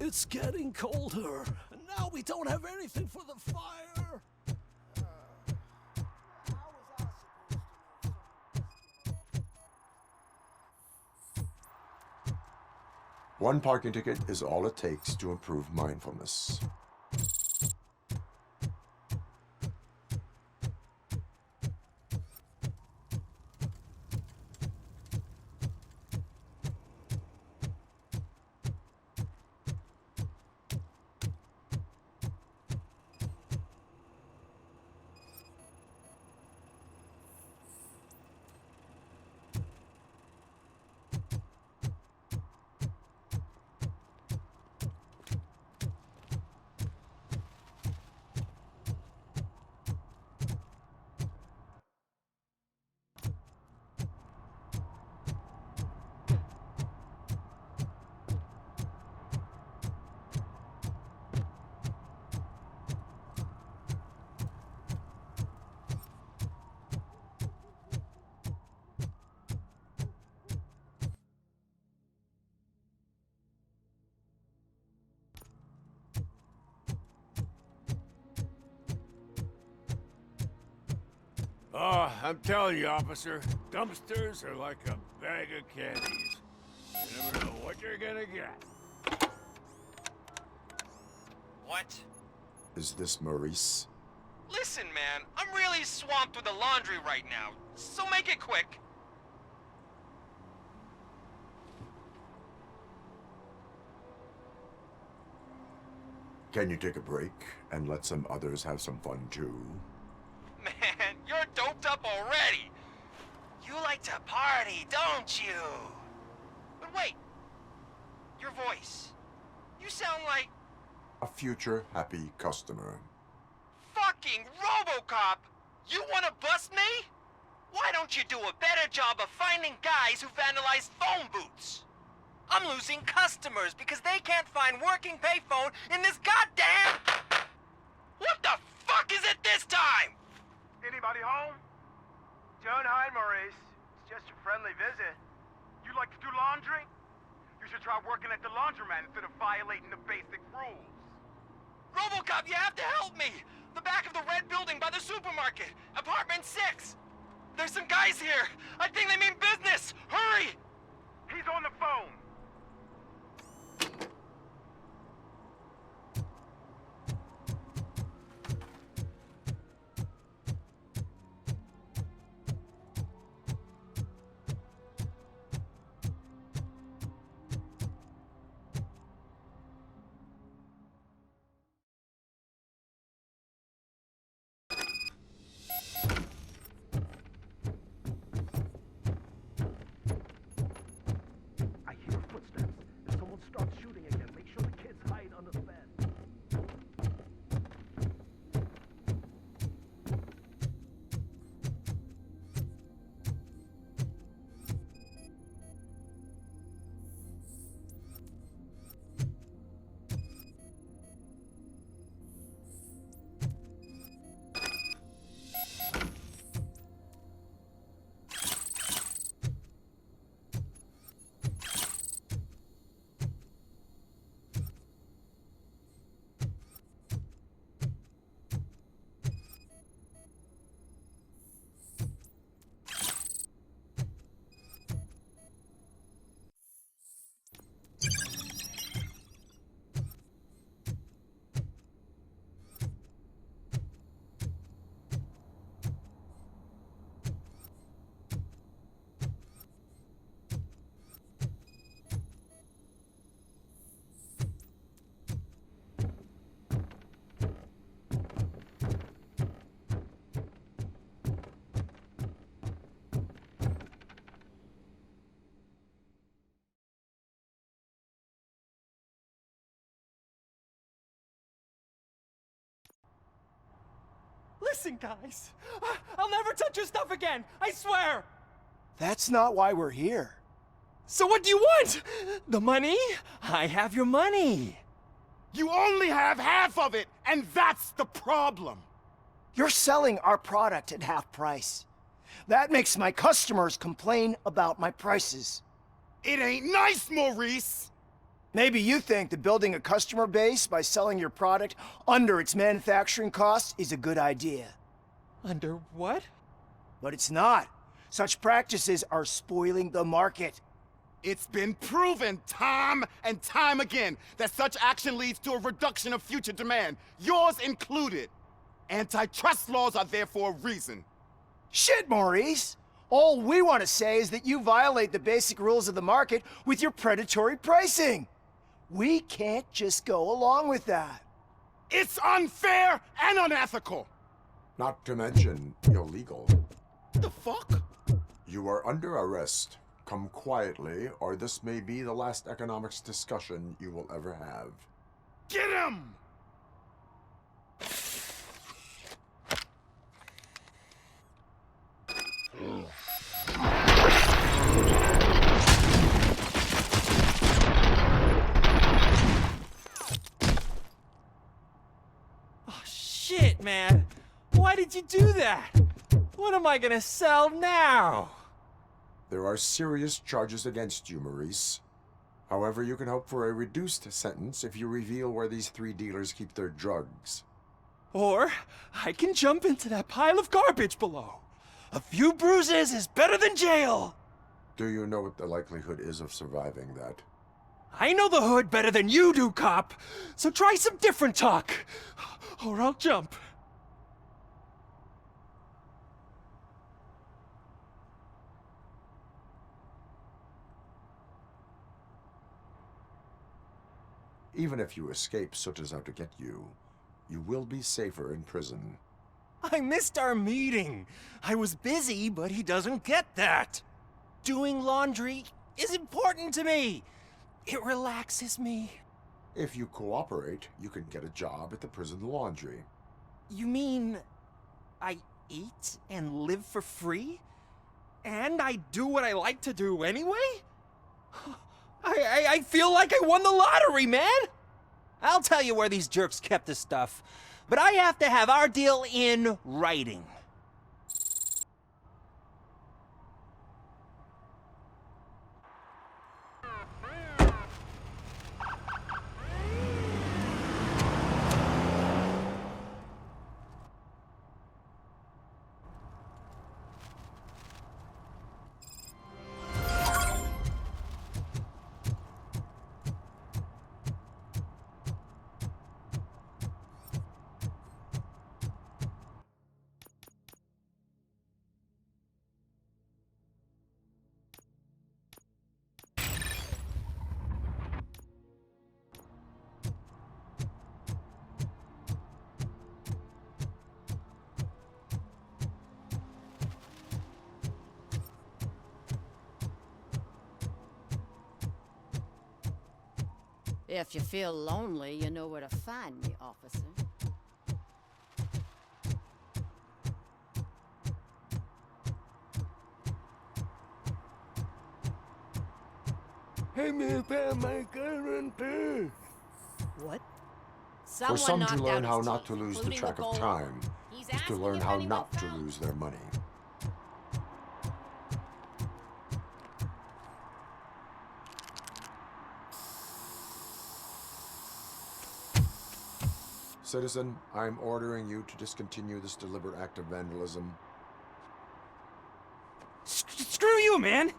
It's getting colder, and now we don't have anything for the fire. One parking ticket is all it takes to improve mindfulness. Oh, I'm telling you, officer, dumpsters are like a bag of candies. You never know what you're gonna get. What? Is this Maurice? Listen, man, I'm really swamped with the laundry right now, so make it quick. Can you take a break and let some others have some fun too? Man, you're doped up already. You like to party, don't you? But wait, your voice. You sound like... A future happy customer. Fucking Robocop! You wanna bust me? Why don't you do a better job of finding guys who vandalize phone booths? I'm losing customers because they can't find working payphone in this goddamn... What the fuck is it this time? Anybody home? Don't hide, Maurice. It's just a friendly visit. You like to do laundry? You should try working at the laundromat instead of violating the basic rules. Robocop, you have to help me! The back of the red building by the supermarket. Apartment 6. There's some guys here. I think they mean business. Hurry! He's on the phone. Listen, guys. I'll never touch your stuff again. I swear. That's not why we're here. So what do you want? The money? I have your money. You only have half of it, and that's the problem. You're selling our product at half price. That makes my customers complain about my prices. It ain't nice, Maurice! Maybe you think that building a customer base by selling your product under its manufacturing costs is a good idea. Under what? But it's not. Such practices are spoiling the market. It's been proven time and time again that such action leads to a reduction of future demand, yours included. Antitrust laws are there for a reason. Shit, Maurice! All we want to say is that you violate the basic rules of the market with your predatory pricing. We can't just go along with that. It's unfair and unethical! Not to mention illegal. The fuck? You are under arrest. Come quietly, or this may be the last economics discussion you will ever have. Get him! Oh, shit, man. Why did you do that? What am I gonna sell now? There are serious charges against you, Maurice. However, you can hope for a reduced sentence if you reveal where these 3 dealers keep their drugs. Or I can jump into that pile of garbage below. A few bruises is better than jail. Do you know what the likelihood is of surviving that? I know the hood better than you do, cop. So try some different talk, or I'll jump. Even if you escape Soot is out to get you, you will be safer in prison. I missed our meeting. I was busy, but he doesn't get that. Doing laundry is important to me. It relaxes me. If you cooperate, you can get a job at the prison laundry. You mean I eat and live for free? And I do what I like to do anyway? I feel like I won the lottery, man! I'll tell you where these jerks kept the stuff, but I have to have our deal in writing. If you feel lonely, you know where to find me, officer. Hey, me found my guarantee. What? For some to learn how not to lose the track of time is to learn how not to lose their money. Citizen, I'm ordering you to discontinue this deliberate act of vandalism. Screw you, man!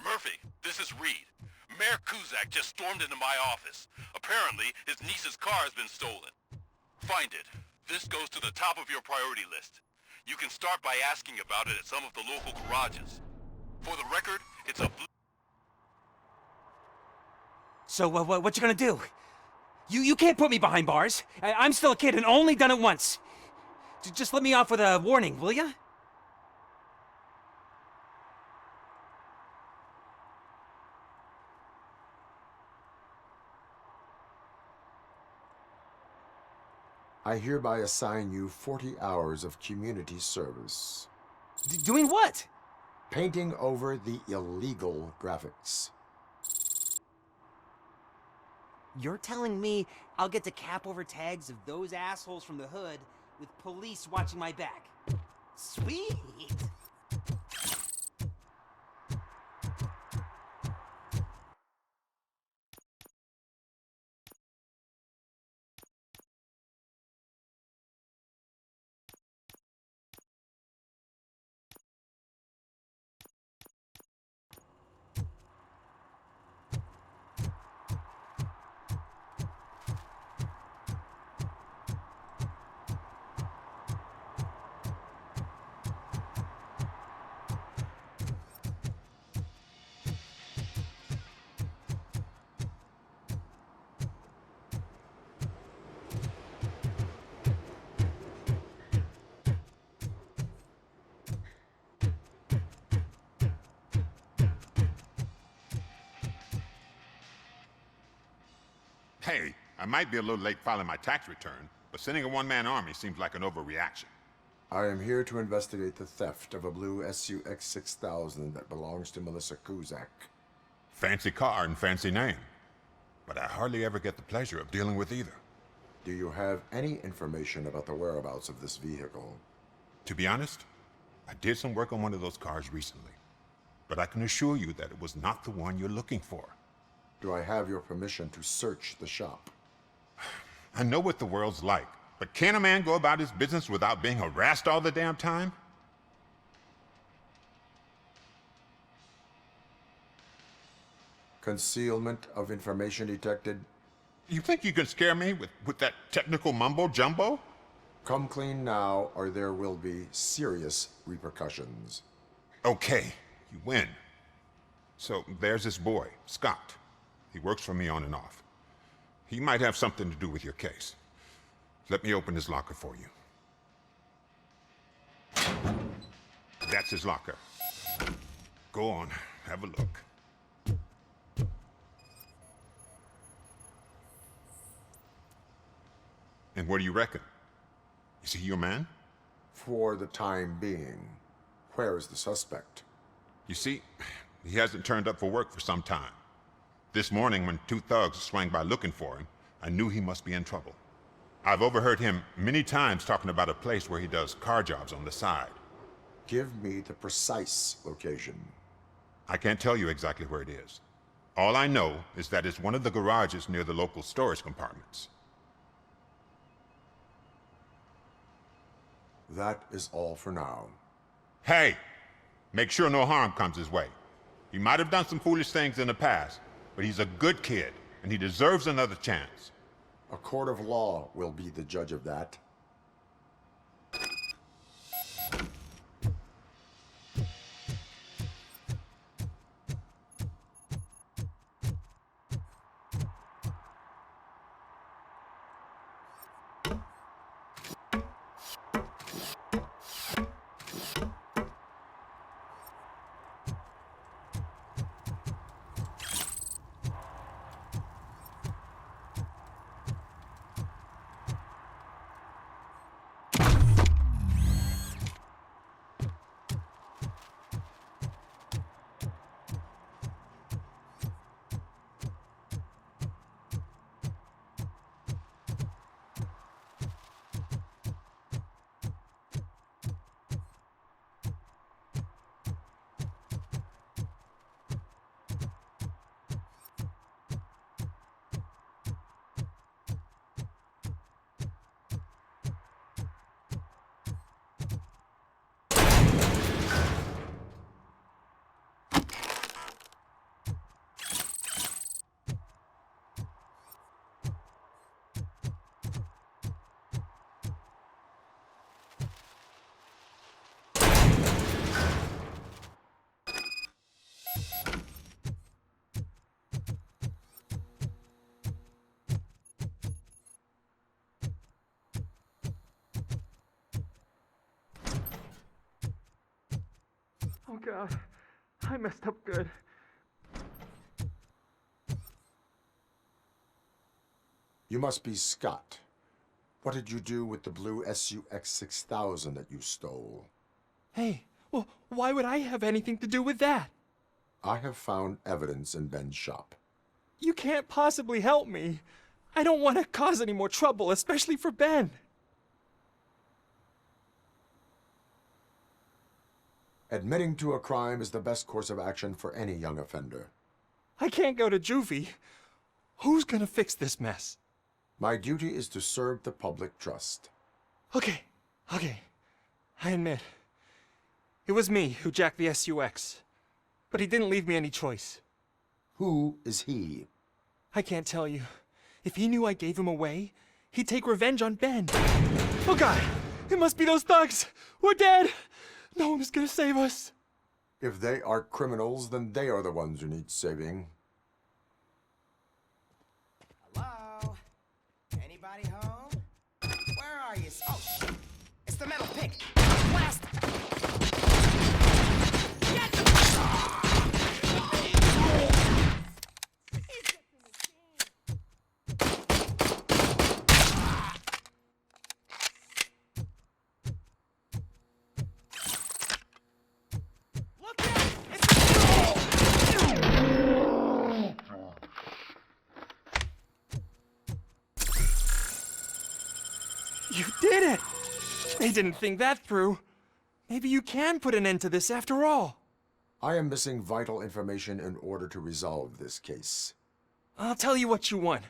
Murphy, this is Reed. Mayor Kuzak just stormed into my office. Apparently, his niece's car has been stolen. Find it. This goes to the top of your priority list. You can start by asking about it at some of the local garages. For the record, it's a blue... So, what you gonna do? You can't put me behind bars. I'm still a kid and only done it once. Just let me off with a warning, will ya? I hereby assign you 40 hours of community service. Doing what? Painting over the illegal graphics. You're telling me I'll get to cap over tags of those assholes from the hood with police watching my back? Sweet! Hey, I might be a little late filing my tax return, but sending a one-man army seems like an overreaction. I am here to investigate the theft of a blue SUX 6000 that belongs to Melissa Kuzak. Fancy car and fancy name, but I hardly ever get the pleasure of dealing with either. Do you have any information about the whereabouts of this vehicle? To be honest, I did some work on one of those cars recently, but I can assure you that it was not the one you're looking for. Do I have your permission to search the shop? I know what the world's like, but can a man go about his business without being harassed all the damn time? Concealment of information detected. You think you can scare me with that technical mumbo-jumbo? Come clean now, or there will be serious repercussions. Okay, you win. So there's this boy, Scott. He works for me on and off. He might have something to do with your case. Let me open his locker for you. That's his locker. Go on, have a look. And what do you reckon? Is he your man? For the time being. Where is the suspect? You see, he hasn't turned up for work for some time. This morning, when two thugs swang by looking for him, I knew he must be in trouble. I've overheard him many times talking about a place where he does car jobs on the side. Give me the precise location. I can't tell you exactly where it is. All I know is that it's one of the garages near the local storage compartments. That is all for now. Hey! Make sure no harm comes his way. He might have done some foolish things in the past, but he's a good kid, and he deserves another chance. A court of law will be the judge of that. Oh God, I messed up good. You must be Scott. What did you do with the blue SUX 6000 that you stole? Hey, well, why would I have anything to do with that? I have found evidence in Ben's shop. You can't possibly help me. I don't want to cause any more trouble, especially for Ben. Admitting to a crime is the best course of action for any young offender. I can't go to juvie. Who's gonna fix this mess? My duty is to serve the public trust. Okay. I admit. It was me who jacked the SUX. But he didn't leave me any choice. Who is he? I can't tell you. If he knew I gave him away, he'd take revenge on Ben. Oh God! It must be those thugs! We're dead! No one is gonna save us. If they are criminals, then they are the ones who need saving. Hello? Anybody home? Where are you? Oh, shit. It's the metal pig. Blast! You did it! They didn't think that through. Maybe you can put an end to this after all. I am missing vital information in order to resolve this case. I'll tell you what you want.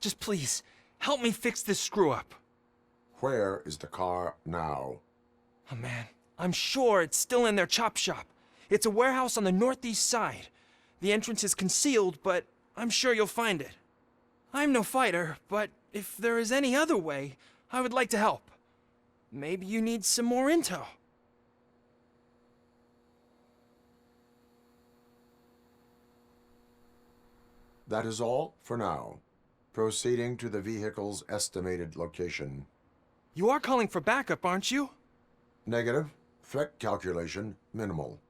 Just please, help me fix this screw-up. Where is the car now? Oh man, I'm sure it's still in their chop shop. It's a warehouse on the northeast side. The entrance is concealed, but I'm sure you'll find it. I'm no fighter, but if there is any other way, I would like to help. Maybe you need some more intel. That is all for now. Proceeding to the vehicle's estimated location. You are calling for backup, aren't you? Negative. Threat calculation minimal.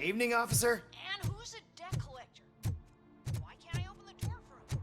Evening, officer. And who's a debt collector? Why can't I open the door for him?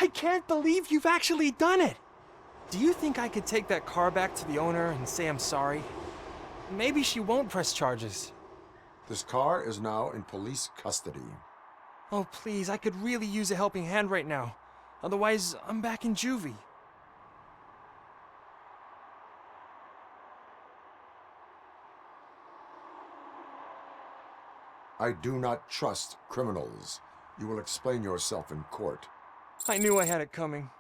I can't believe you've actually done it! Do you think I could take that car back to the owner and say I'm sorry? Maybe she won't press charges. This car is now in police custody. Oh, please, I could really use a helping hand right now. Otherwise, I'm back in juvie. I do not trust criminals. You will explain yourself in court. I knew I had it coming.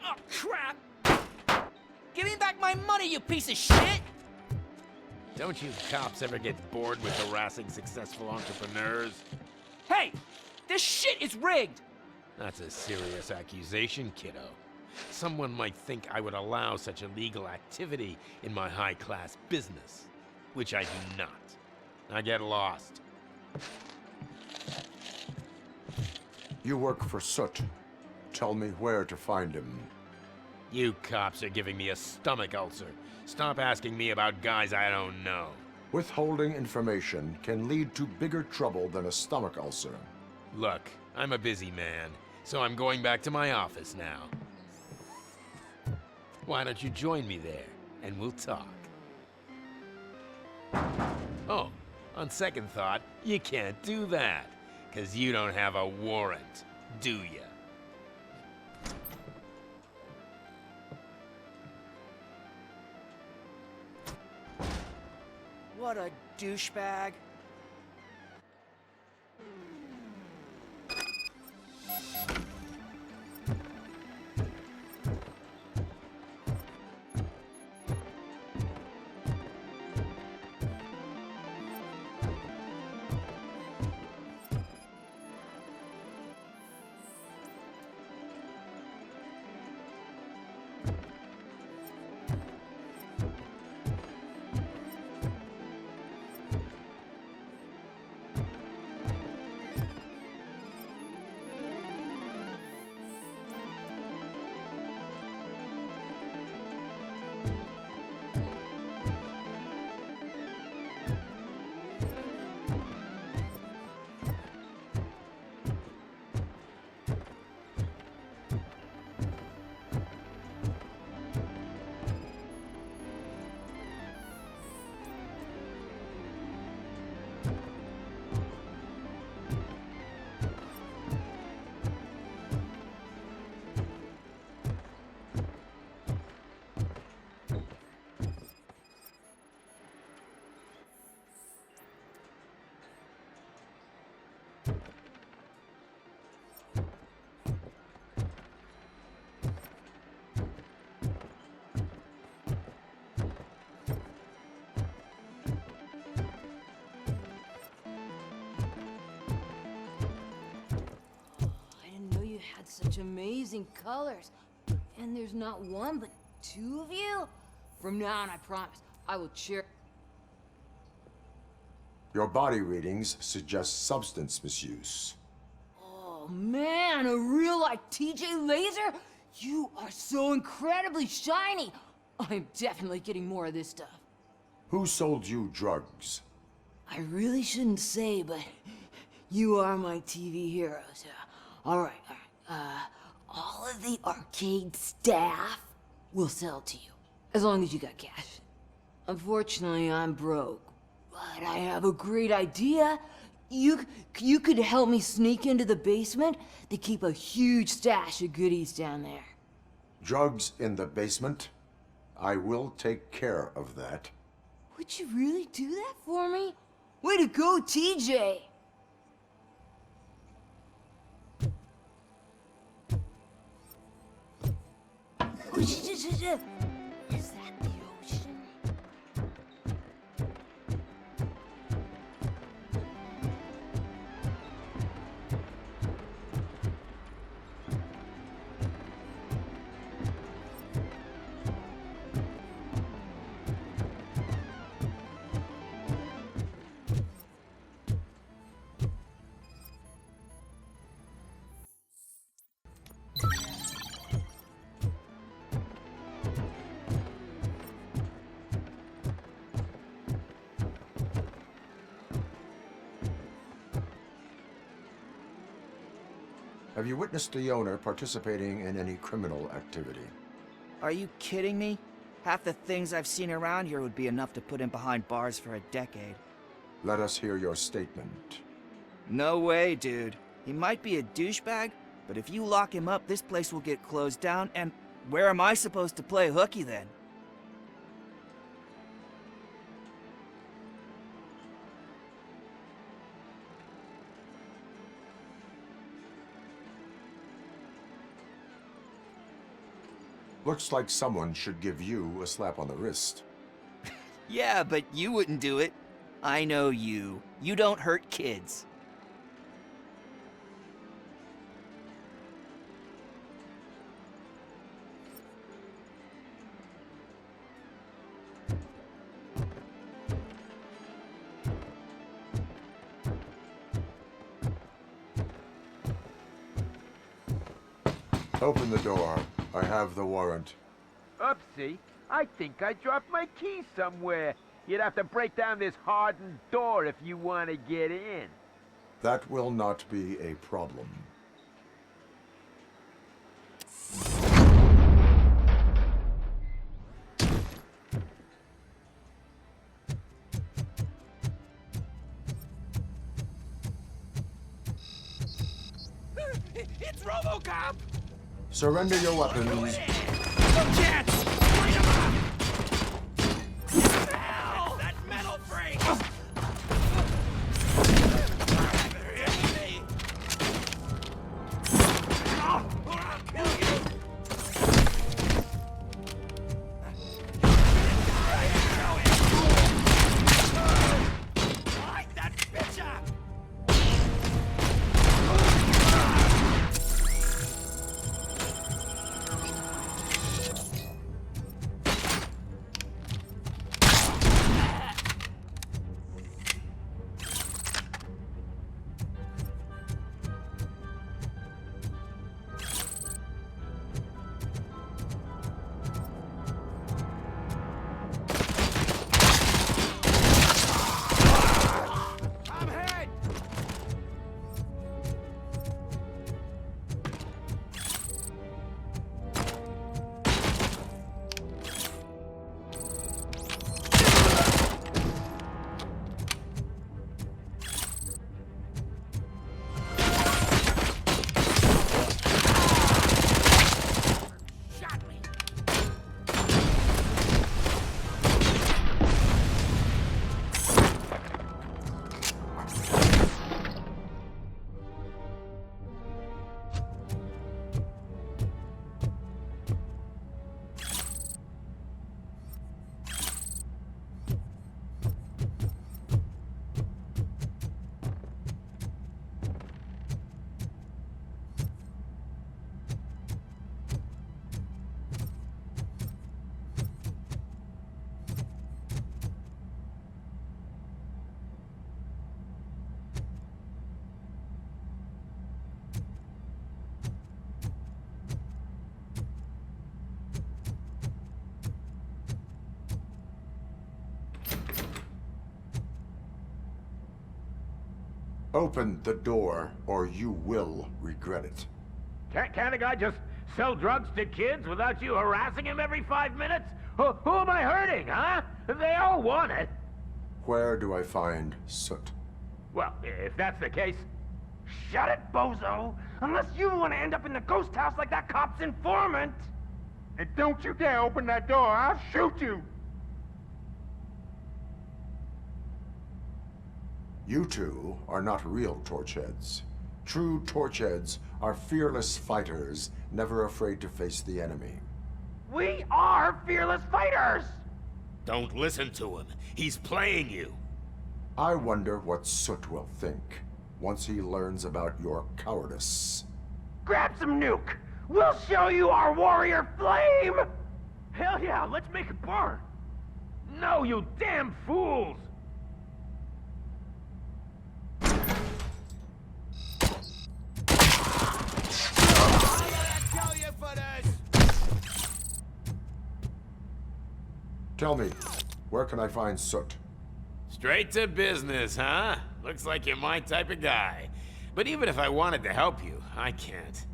Oh, crap! Give me back my money, you piece of shit! Don't you cops ever get bored with harassing successful entrepreneurs? Hey! This shit is rigged! That's a serious accusation, kiddo. Someone might think I would allow such illegal activity in my high-class business, which I do not. I get lost. You work for Soot. Tell me where to find him. You cops are giving me a stomach ulcer. Stop asking me about guys I don't know. Withholding information can lead to bigger trouble than a stomach ulcer. Look, I'm a busy man, so I'm going back to my office now. Why don't you join me there, and we'll talk. Oh, on second thought, you can't do that, 'cause you don't have a warrant, do ya? What a douchebag. Such amazing colors. And there's not one, but two of you? From now on, I promise, I will cheer. Your body readings suggest substance misuse. Oh man, a real life TJ Laser? You are so incredibly shiny. I'm definitely getting more of this stuff. Who sold you drugs? I really shouldn't say, but you are my TV heroes. All right. All of the arcade staff will sell to you, as long as you got cash. Unfortunately, I'm broke, but I have a great idea. You could help me sneak into the basement? They keep a huge stash of goodies down there. Drugs in the basement? I will take care of that. Would you really do that for me? Way to go, TJ! Is that the ocean? Have you witnessed the owner participating in any criminal activity? Are you kidding me? Half the things I've seen around here would be enough to put him behind bars for a decade. Let us hear your statement. No way, dude. He might be a douchebag, but if you lock him up, this place will get closed down, and where am I supposed to play hooky then? Looks like someone should give you a slap on the wrist. Yeah, but you wouldn't do it. I know you. You don't hurt kids. Open the door. I have the warrant. Oopsie. I think I dropped my keys somewhere. You'd have to break down this hardened door if you want to get in. That will not be a problem. It's Robocop! Surrender your weapons. Jets! Light 'em up! Ow! That metal freak! I'll kill you! Light that bitch up! Open the door, or you will regret it. Can't a guy just sell drugs to kids without you harassing him every 5 minutes? Who am I hurting, huh? They all want it. Where do I find Soot? Well, if that's the case, shut it, bozo! Unless you want to end up in the ghost house like that cop's informant! And don't you dare open that door, I'll shoot you! You two are not real torchheads. True torchheads are fearless fighters, never afraid to face the enemy. We are fearless fighters! Don't listen to him. He's playing you. I wonder what Soot will think once he learns about your cowardice. Grab some nuke! We'll show you our warrior flame! Hell yeah, let's make it burn! No, you damn fools! Tell me, where can I find Soot? Straight to business, huh? Looks like you're my type of guy. But even if I wanted to help you, I can't.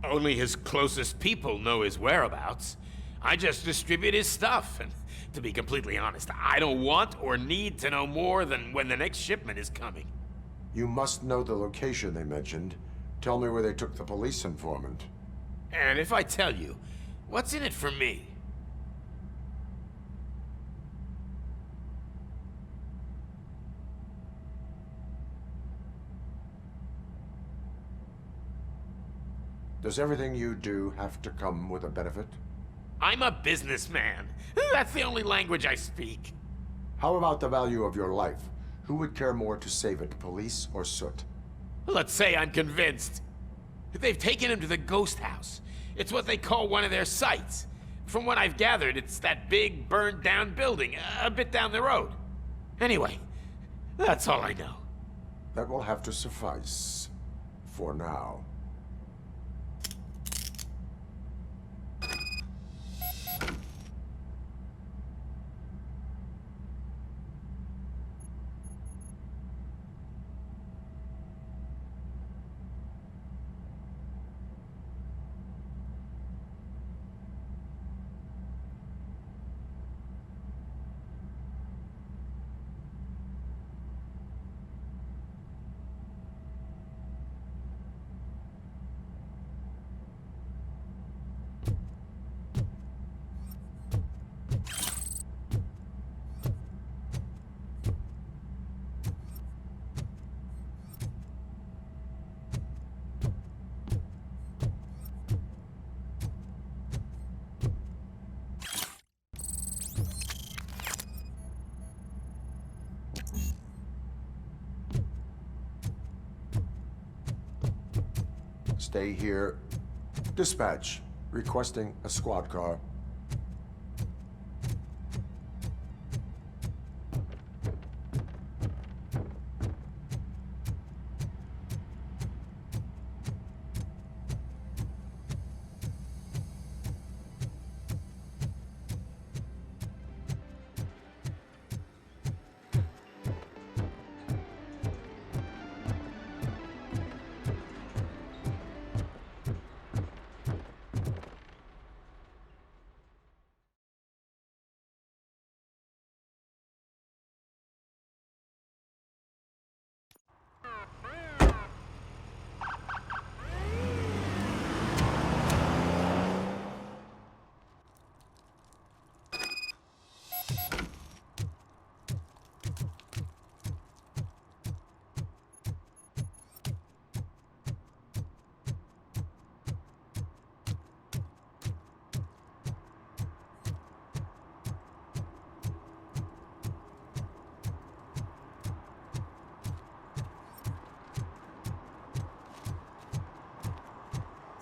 Only his closest people know his whereabouts. I just distribute his stuff, and to be completely honest, I don't want or need to know more than when the next shipment is coming. You must know the location they mentioned. Tell me where they took the police informant. And if I tell you, what's in it for me? Does everything you do have to come with a benefit? I'm a businessman. That's the only language I speak. How about the value of your life? Who would care more to save it, police or Soot? Let's say I'm convinced. They've taken him to the ghost house. It's what they call one of their sites. From what I've gathered, it's that big, burned-down building a bit down the road. Anyway, that's all I know. That will have to suffice. For now. Stay here. Dispatch. Requesting a squad car.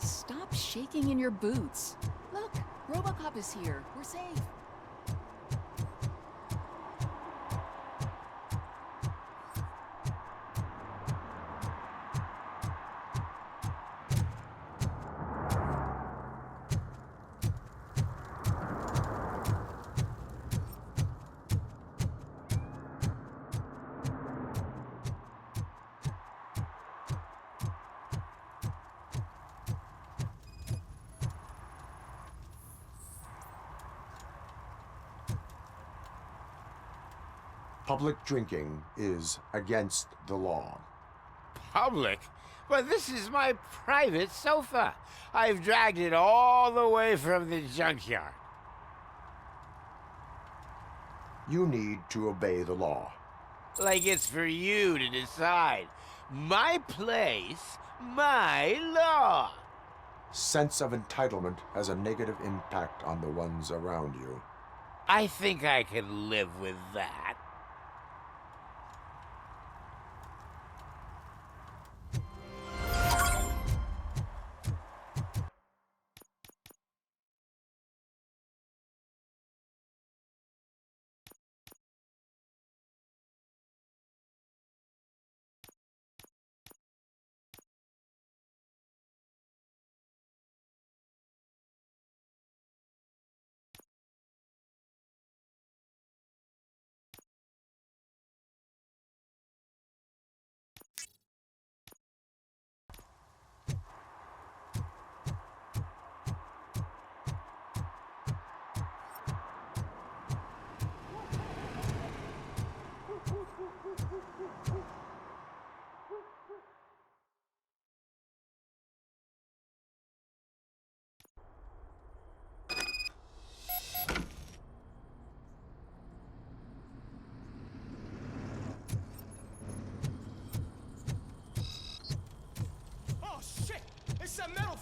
Stop shaking in your boots. Look, Robocop is here. We're safe. Public drinking is against the law. Public? But this is my private sofa. I've dragged it all the way from the junkyard. You need to obey the law. Like it's for you to decide. My place, my law. Sense of entitlement has a negative impact on the ones around you. I think I can live with that.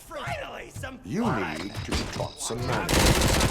Finally, some You blood. need to be taught some manners.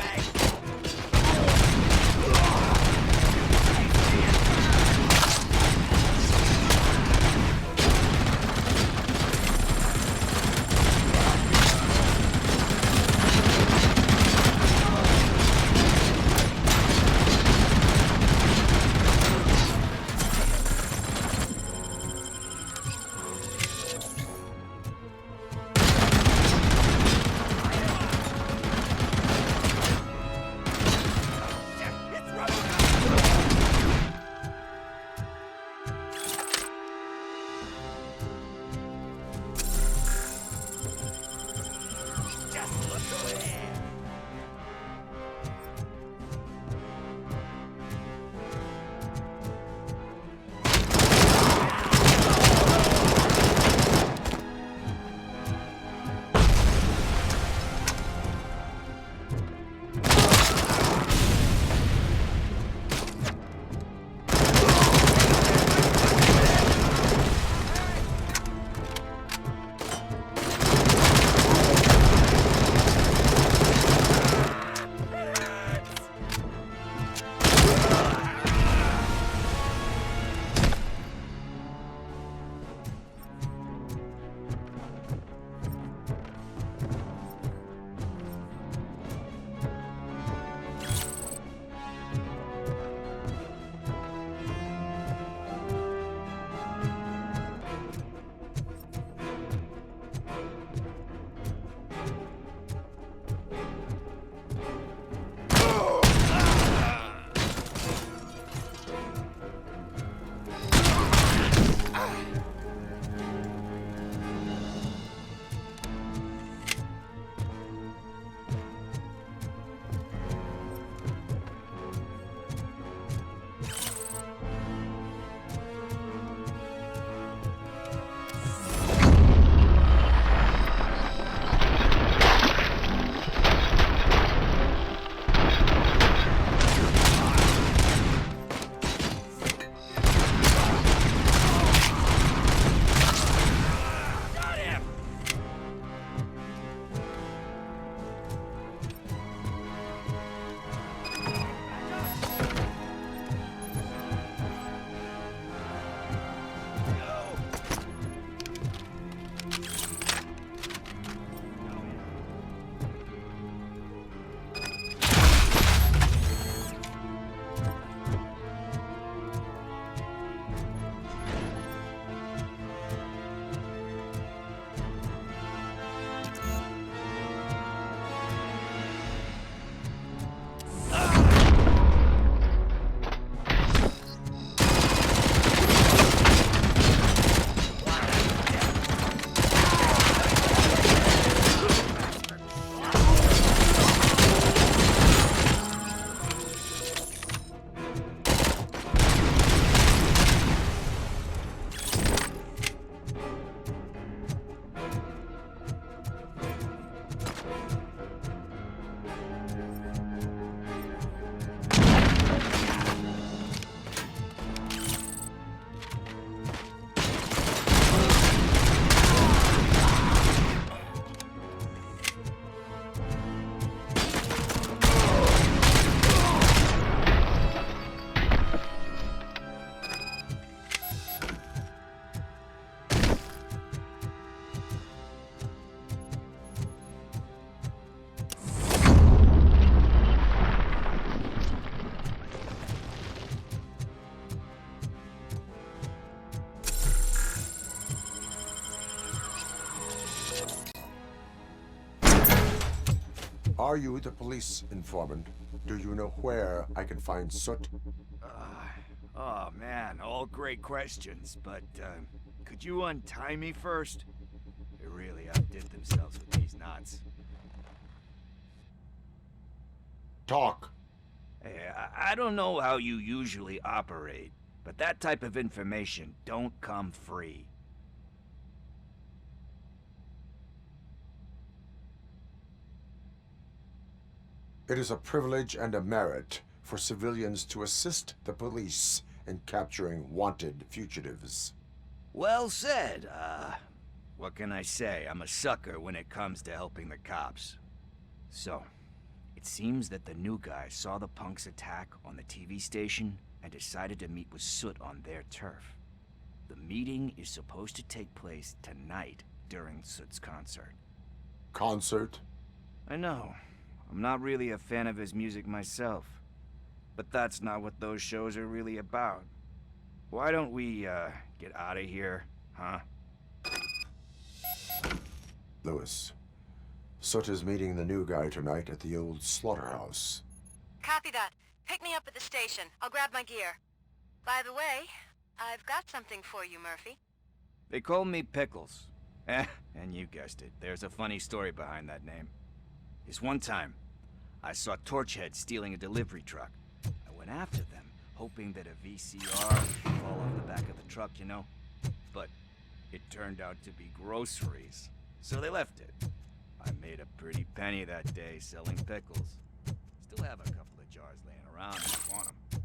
Are you the police informant? Do you know where I can find Soot? Oh man, all great questions, but could you untie me first? They really outdid themselves with these knots. Talk. Hey, I don't know how you usually operate, but that type of information don't come free. It is a privilege and a merit for civilians to assist the police in capturing wanted fugitives. Well said. What can I say? I'm a sucker when it comes to helping the cops. So, it seems that the new guy saw the punks' attack on the TV station and decided to meet with Soot on their turf. The meeting is supposed to take place tonight during Soot's concert. Concert? I know. I'm not really a fan of his music myself. But that's not what those shows are really about. Why don't we, get out of here, huh? Lewis, Soot is meeting the new guy tonight at the old slaughterhouse. Copy that. Pick me up at the station. I'll grab my gear. By the way, I've got something for you, Murphy. They call me Pickles. And you guessed it. There's a funny story behind that name. This one time, I saw Torchhead stealing a delivery truck. I went after them, hoping that a VCR would fall off the back of the truck, you know? But it turned out to be groceries, so they left it. I made a pretty penny that day selling pickles. Still have a couple of jars laying around if you want them.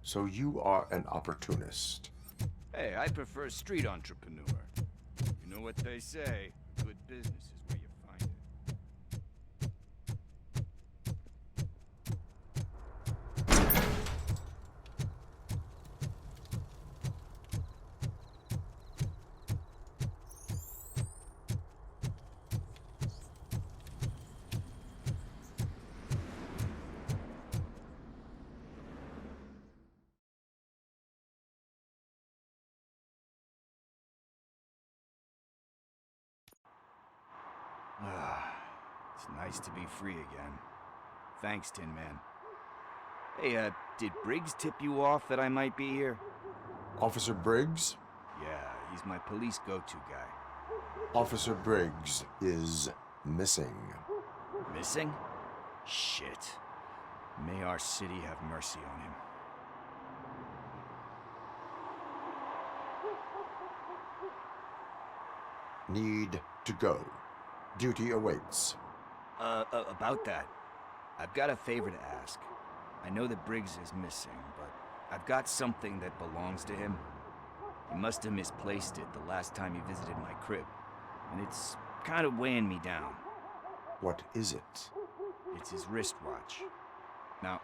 So you are an opportunist. Hey, I prefer street entrepreneur. You know what they say, good business is where you find it. It's nice to be free again. Thanks, Tin Man. Hey, did Briggs tip you off that I might be here? Officer Briggs? Yeah, he's my police go-to guy. Officer Briggs is missing. Missing? Shit. May our city have mercy on him. Need to go. Duty awaits. About that, I've got a favor to ask. I know that Briggs is missing, but I've got something that belongs to him. He must have misplaced it the last time he visited my crib, and it's kind of weighing me down. What is it? It's his wristwatch. Now,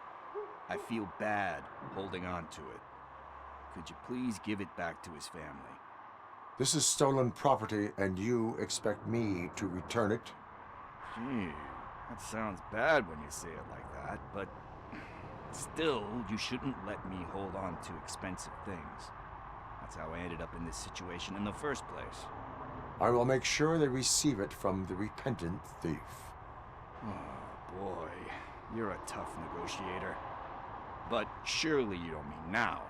I feel bad holding on to it. Could you please give it back to his family? This is stolen property, and you expect me to return it? Gee, that sounds bad when you say it like that, but still, you shouldn't let me hold on to expensive things. That's how I ended up in this situation in the first place. I will make sure they receive it from the repentant thief. Oh, boy. You're a tough negotiator. But surely you don't mean now.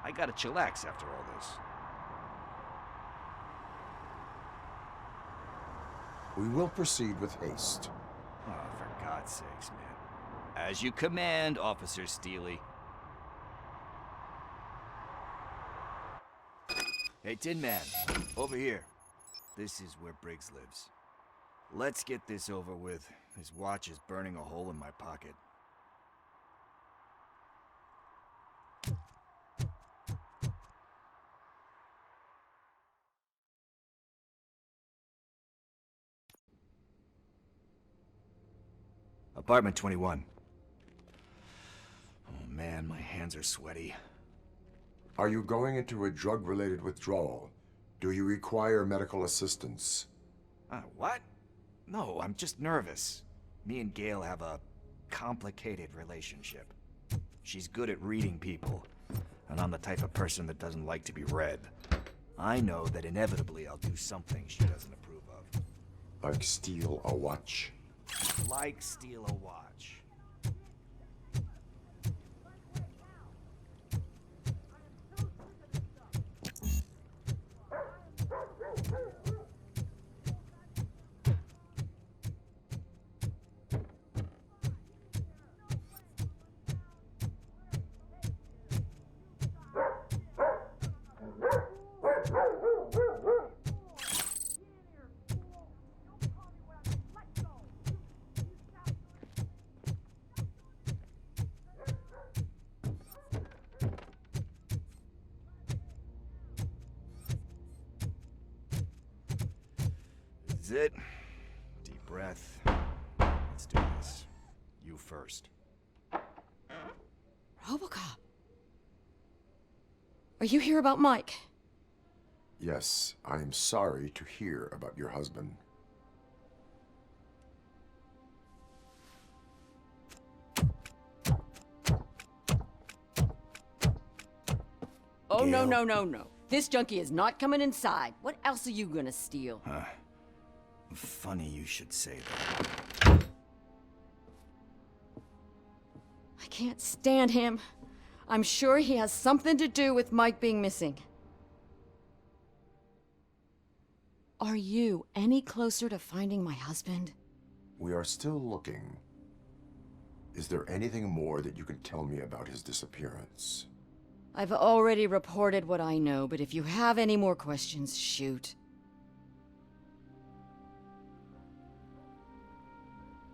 I gotta chillax after all this. We will proceed with haste. Oh, for God's sakes, man. As you command, Officer Steely. Hey, Tin Man, over here. This is where Briggs lives. Let's get this over with. His watch is burning a hole in my pocket. Apartment 21. Oh man, my hands are sweaty. Are you going into a drug-related withdrawal? Do you require medical assistance? What? No, I'm just nervous. Me and Gail have a complicated relationship. She's good at reading people, and I'm the type of person that doesn't like to be read. I know that inevitably I'll do something she doesn't approve of. Like steal a watch? Like steal a watch. This is it. Deep breath. Let's do this. You first. Robocop. Are you here about Mike? Yes, I am sorry to hear about your husband. Oh, no, no, no, no. This junkie is not coming inside. What else are you gonna steal? Funny you should say that. I can't stand him. I'm sure he has something to do with Mike being missing. Are you any closer to finding my husband? We are still looking. Is there anything more that you can tell me about his disappearance? I've already reported what I know, but if you have any more questions, shoot.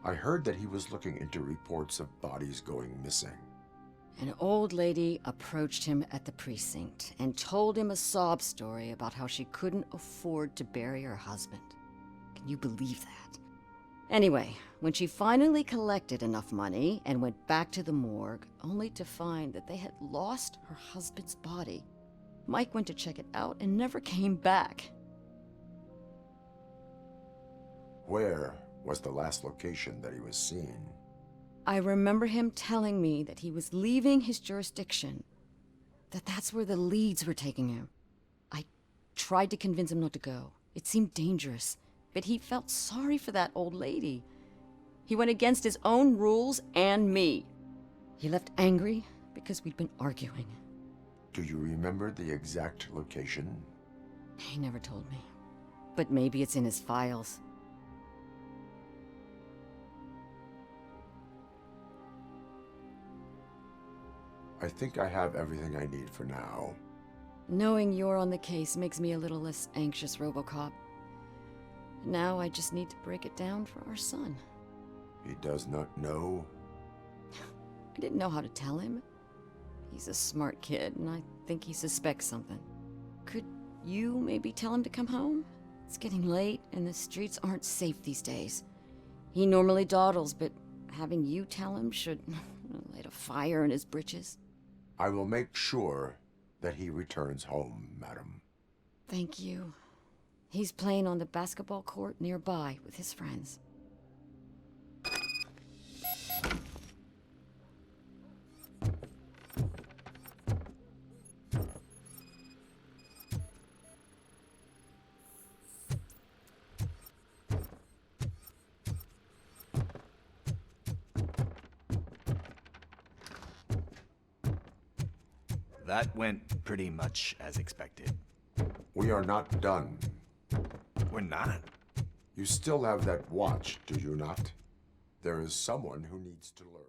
I heard that he was looking into reports of bodies going missing. An old lady approached him at the precinct and told him a sob story about how she couldn't afford to bury her husband. Can you believe that? Anyway, when she finally collected enough money and went back to the morgue, only to find that they had lost her husband's body, Mike went to check it out and never came back. Where was the last location that he was seen? I remember him telling me that he was leaving his jurisdiction, that's where the leads were taking him. I tried to convince him not to go. It seemed dangerous, but he felt sorry for that old lady. He went against his own rules and me. He left angry because we'd been arguing. Do you remember the exact location? He never told me, but maybe it's in his files. I think I have everything I need for now. Knowing you're on the case makes me a little less anxious, Robocop. Now I just need to break it down for our son. He does not know? I didn't know how to tell him. He's a smart kid, and I think he suspects something. Could you maybe tell him to come home? It's getting late, and the streets aren't safe these days. He normally dawdles, but having you tell him should light a fire in his britches. I will make sure that he returns home, madam. Thank you. He's playing on the basketball court nearby with his friends. That went pretty much as expected. We are not done. We're not? You still have that watch, do you not? There is someone who needs to learn.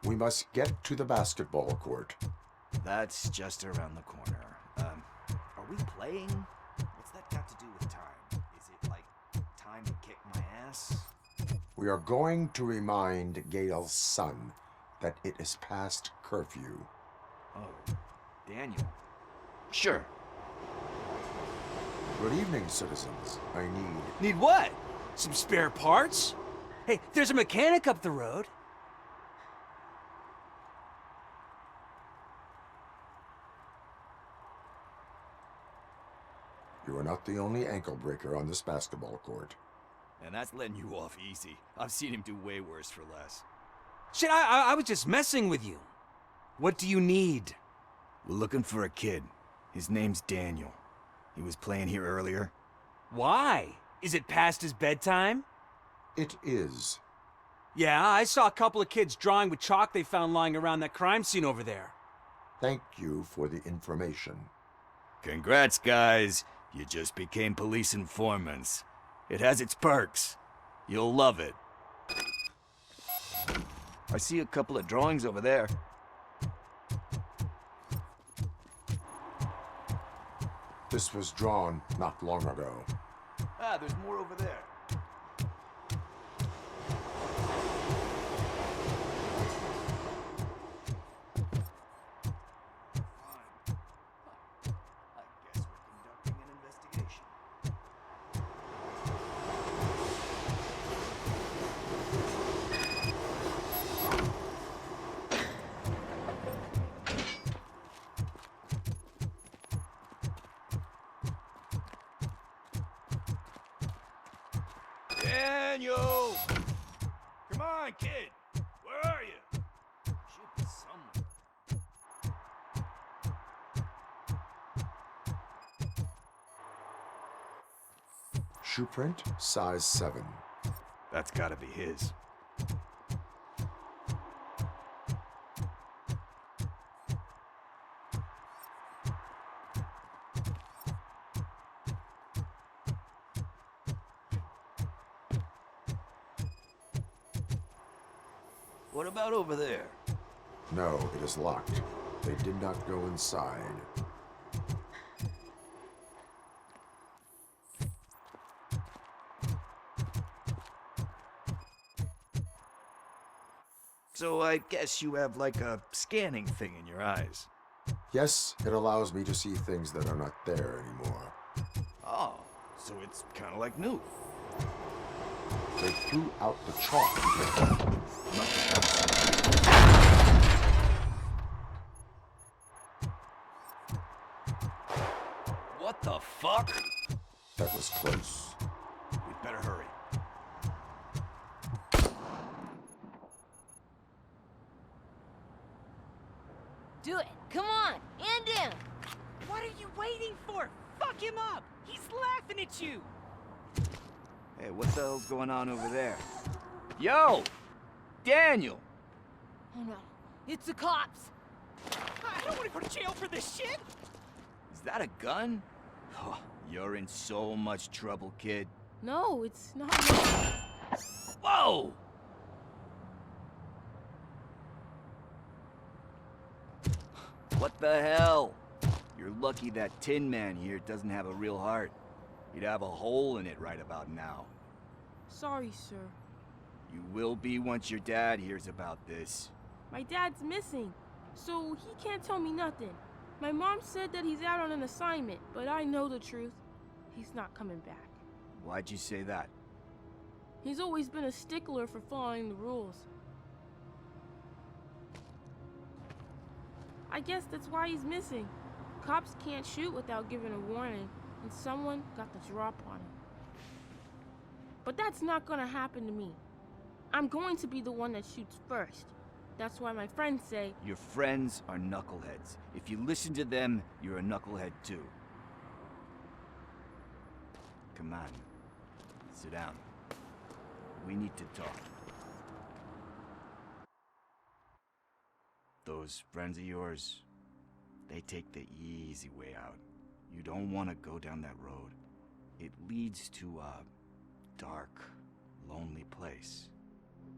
We must get to the basketball court. That's just around the corner. Are we playing? What's that got to do with time? Is it like time to kick my ass? We are going to remind Gail's son that it is past curfew. Oh, Daniel. Sure. Good evening, citizens. I need... Need what? Some spare parts? Hey, there's a mechanic up the road. You are not the only ankle breaker on this basketball court. And that's letting you off easy. I've seen him do way worse for less. Shit, I was just messing with you. What do you need? We're looking for a kid. His name's Daniel. He was playing here earlier. Why? Is it past his bedtime? It is. Yeah, I saw a couple of kids drawing with chalk they found lying around that crime scene over there. Thank you for the information. Congrats, guys. You just became police informants. It has its perks. You'll love it. I see a couple of drawings over there. This was drawn not long ago. Ah, there's more over there. Daniel! Come on, kid! Where are you? Should be somewhere. Shoe print, size 7. That's gotta be his. What about over there? No, it is locked. They did not go inside. So I guess you have like a scanning thing in your eyes. Yes, it allows me to see things that are not there anymore. Oh, so it's kind of like new. They threw out the chalk. What the fuck? That was close. We'd better hurry. Do it. Come on. And down. What are you waiting for? Fuck him up! He's laughing at you! Hey, what the hell's going on over there? Yo! Daniel! Oh no. It's the cops. I don't want to go to jail for this shit! Is that a gun? Oh, you're in so much trouble, kid. No, it's not. Whoa! What the hell? You're lucky that Tin Man here doesn't have a real heart. He'd have a hole in it right about now. Sorry, sir. You will be once your dad hears about this. My dad's missing, so he can't tell me nothing. My mom said that he's out on an assignment, but I know the truth. He's not coming back. Why'd you say that? He's always been a stickler for following the rules. I guess that's why he's missing. Cops can't shoot without giving a warning, and someone got the drop on him. But that's not gonna happen to me. I'm going to be the one that shoots first. That's why my friends say... Your friends are knuckleheads. If you listen to them, you're a knucklehead too. Come on. Sit down. We need to talk. Those friends of yours, they take the easy way out. You don't want to go down that road. It leads to a dark, lonely place.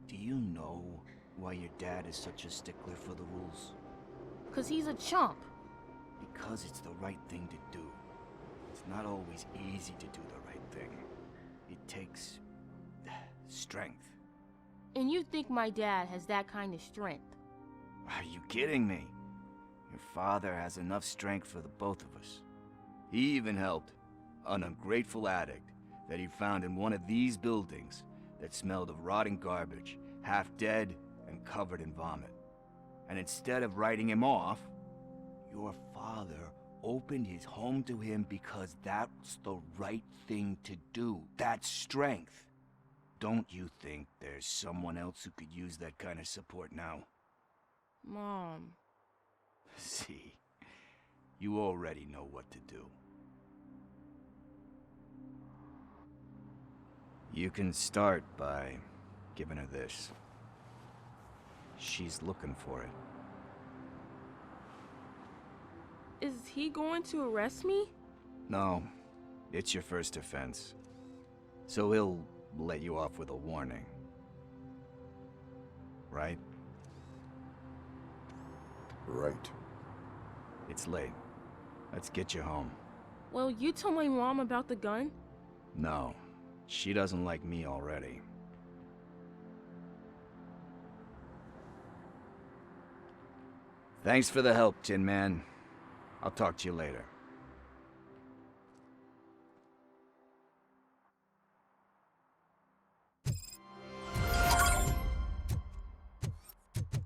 Do you know why your dad is such a stickler for the rules? 'Cause he's a chump. Because it's the right thing to do. It's not always easy to do the right thing. It takes strength. And you think my dad has that kind of strength? Are you kidding me? Your father has enough strength for the both of us. He even helped an ungrateful addict that he found in one of these buildings that smelled of rotting garbage, half dead and covered in vomit. And instead of writing him off, your father opened his home to him because that's the right thing to do. That's strength. Don't you think there's someone else who could use that kind of support now? Mom. See, You already know what to do. You can start by giving her this. She's looking for it. Is he going to arrest me? No, it's your first offense. So he'll let you off with a warning. Right? Right. It's late. Let's get you home. Well, you told my mom about the gun? No, she doesn't like me already. Thanks for the help, Tin Man. I'll talk to you later.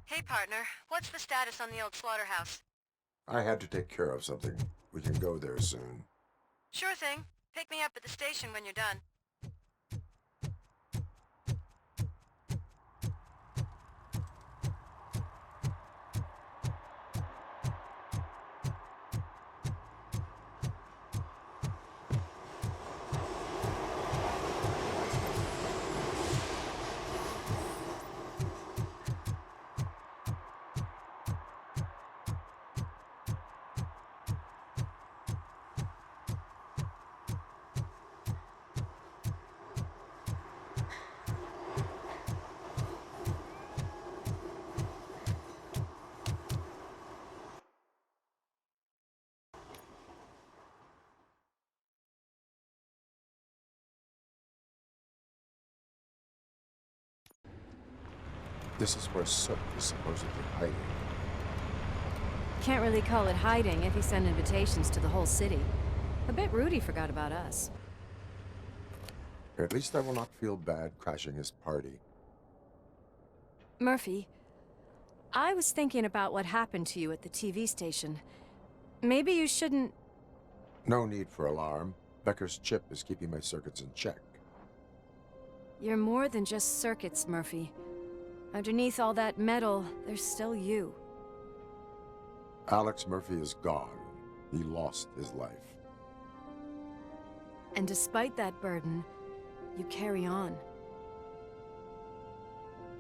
Hey, partner. What's the status on the old slaughterhouse? I had to take care of something. We can go there soon. Sure thing. Pick me up at the station when you're done. This is where Soot is supposedly hiding. Can't really call it hiding if he sent invitations to the whole city. A bit rude he forgot about us. At least I will not feel bad crashing his party. Murphy, I was thinking about what happened to you at the TV station. Maybe you shouldn't... No need for alarm. Becker's chip is keeping my circuits in check. You're more than just circuits, Murphy. Underneath all that metal, there's still you. Alex Murphy is gone. He lost his life. And despite that burden, you carry on.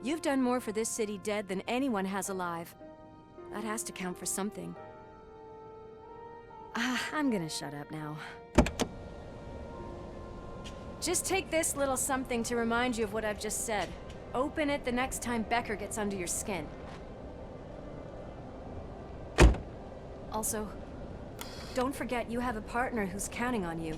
You've done more for this city dead than anyone has alive. That has to count for something. I'm gonna shut up now. Just take this little something to remind you of what I've just said. Open it the next time Becker gets under your skin. Also, don't forget you have a partner who's counting on you.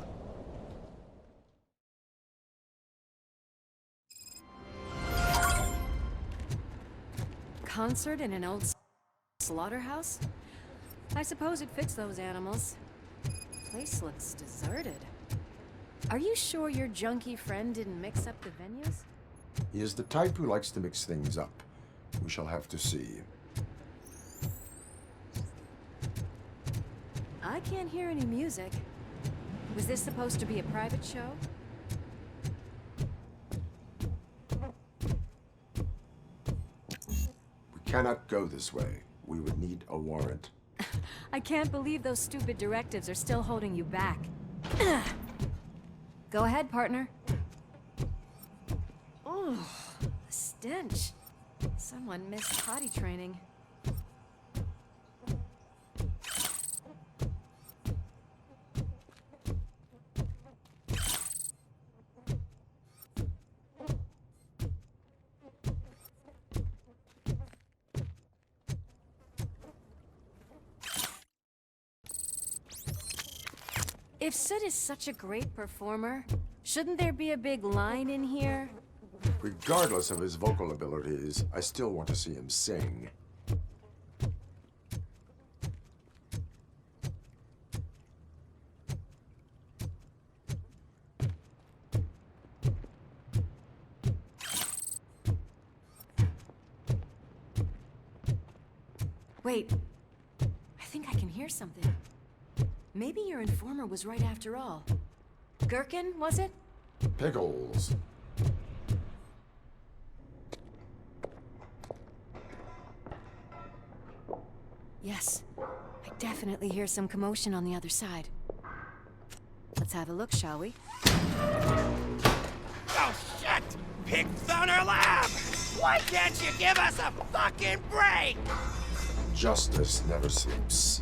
Concert in an old slaughterhouse? I suppose it fits those animals. Place looks deserted. Are you sure your junkie friend didn't mix up the venues? He is the type who likes to mix things up. We shall have to see. I can't hear any music. Was this supposed to be a private show? We cannot go this way. We would need a warrant. I can't believe those stupid directives are still holding you back. Go ahead, partner. Oh, the stench. Someone missed potty training. If Sid is such a great performer, shouldn't there be a big line in here? Regardless of his vocal abilities, I still want to see him sing. Wait, I think I can hear something. Maybe your informer was right after all. Gherkin, was it? Pickles. Yes. I definitely hear some commotion on the other side. Let's have a look, shall we? Oh, shit! Pigs on our lab! Why can't you give us a fucking break? Justice never sleeps.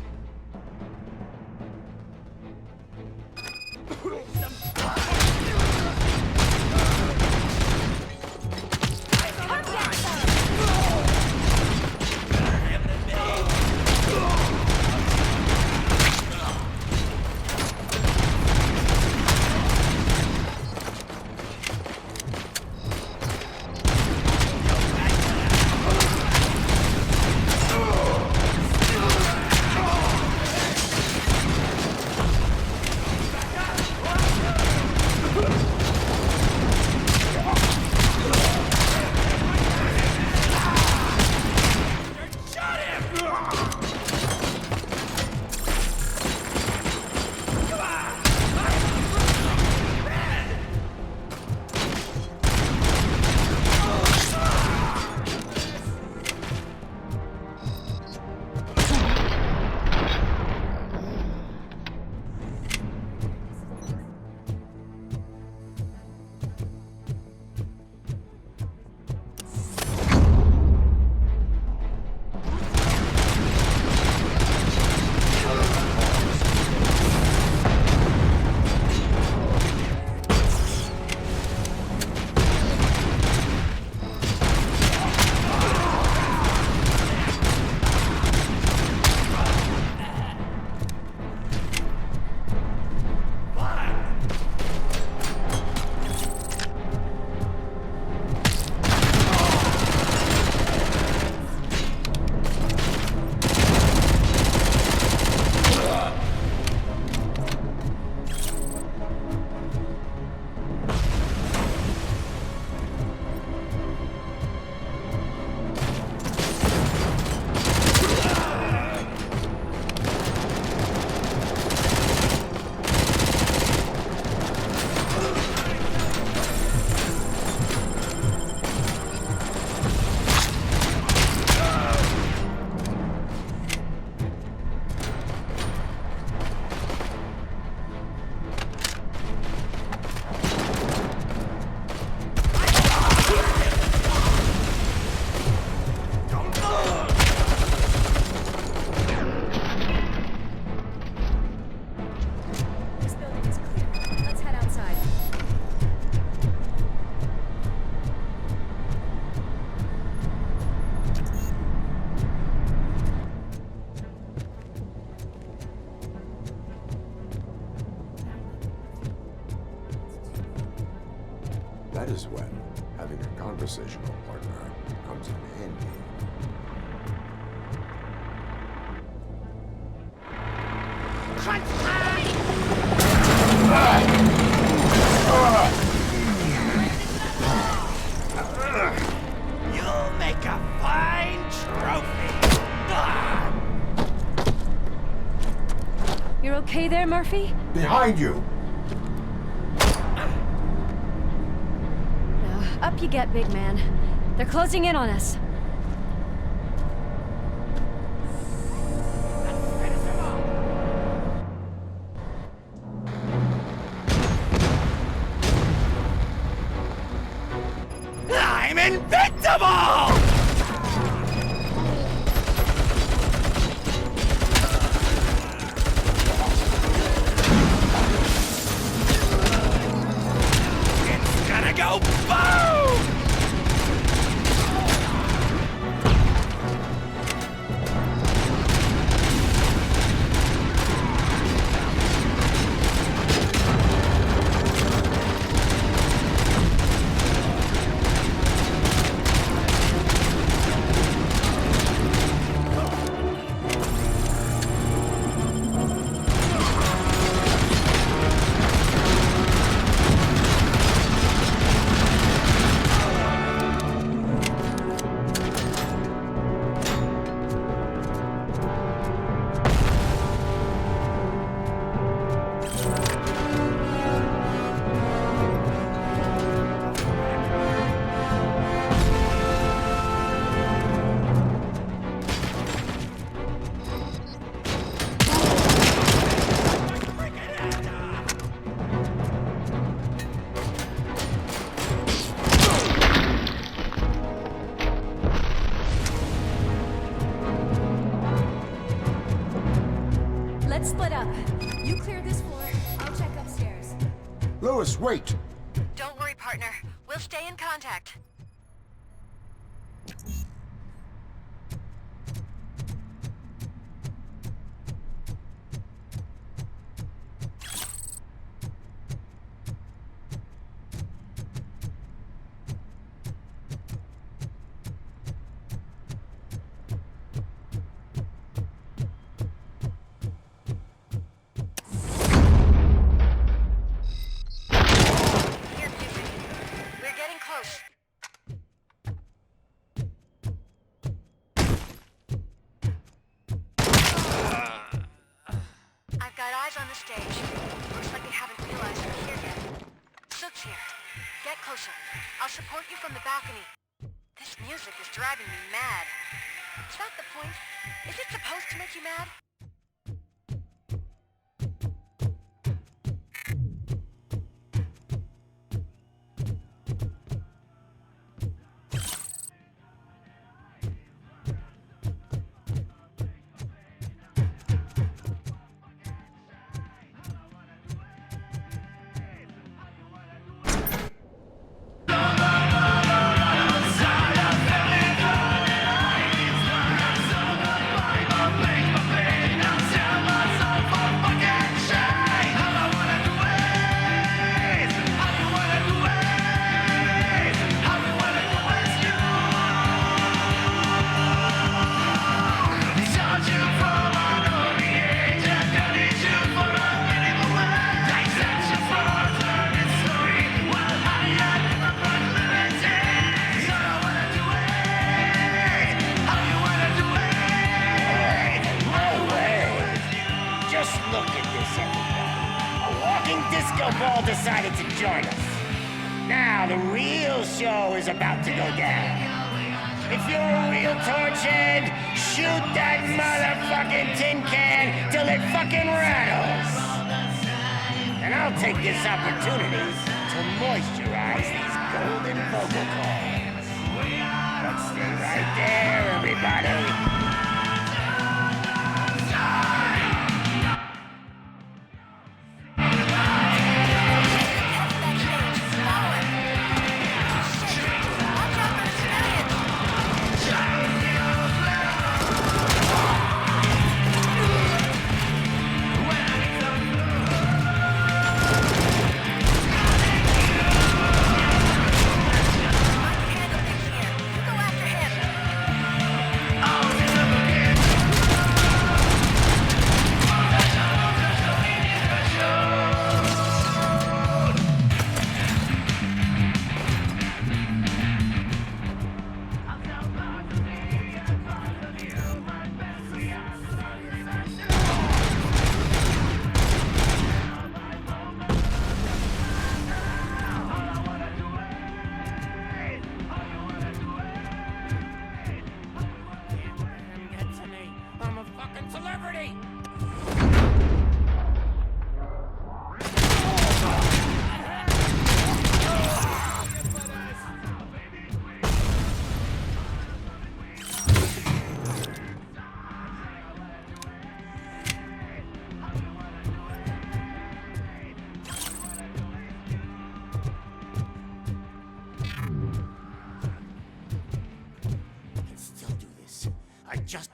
That is when having a conversational partner comes in handy. You'll make a fine trophy. You're okay there, Murphy? Behind you! Now, up you get, big man. They're closing in on us. I'm invincible! It's gonna go boom! clear this floor. I'll check upstairs. Lewis, wait! Don't worry, partner. We'll stay in contact. Hear music. We're getting close. I've got eyes on the stage. Looks like they haven't realized we're here yet. Sook's here. Get closer. I'll support you from the balcony. This music is driving me mad. Is that the point? Is it supposed to make you mad? Just look at this, everybody. A walking disco ball decided to join us. Now the real show is about to go down. If you're a real torch head, shoot that motherfucking tin can till it fucking rattles. And I'll take this opportunity to moisturize these golden vocal cords. But stay right there, everybody.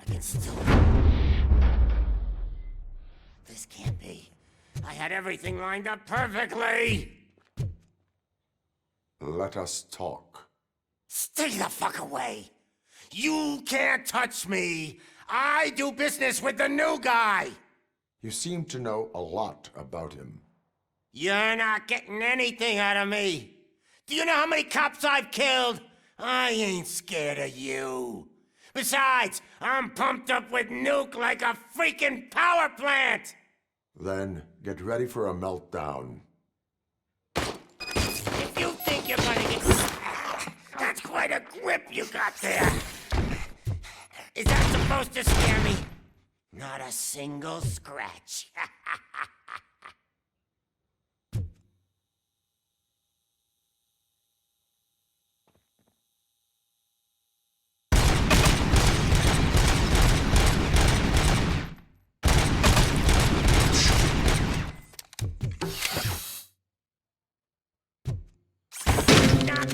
I can still... This can't be. I had everything lined up perfectly! Let us talk. Stay the fuck away! You can't touch me! I do business with the new guy! You seem to know a lot about him. You're not getting anything out of me! Do you know how many cops I've killed? I ain't scared of you. Besides, I'm pumped up with nuke like a freaking power plant! Then get ready for a meltdown. If you think you're gonna get... That's quite a grip you got there. Is that supposed to scare me? Not a single scratch.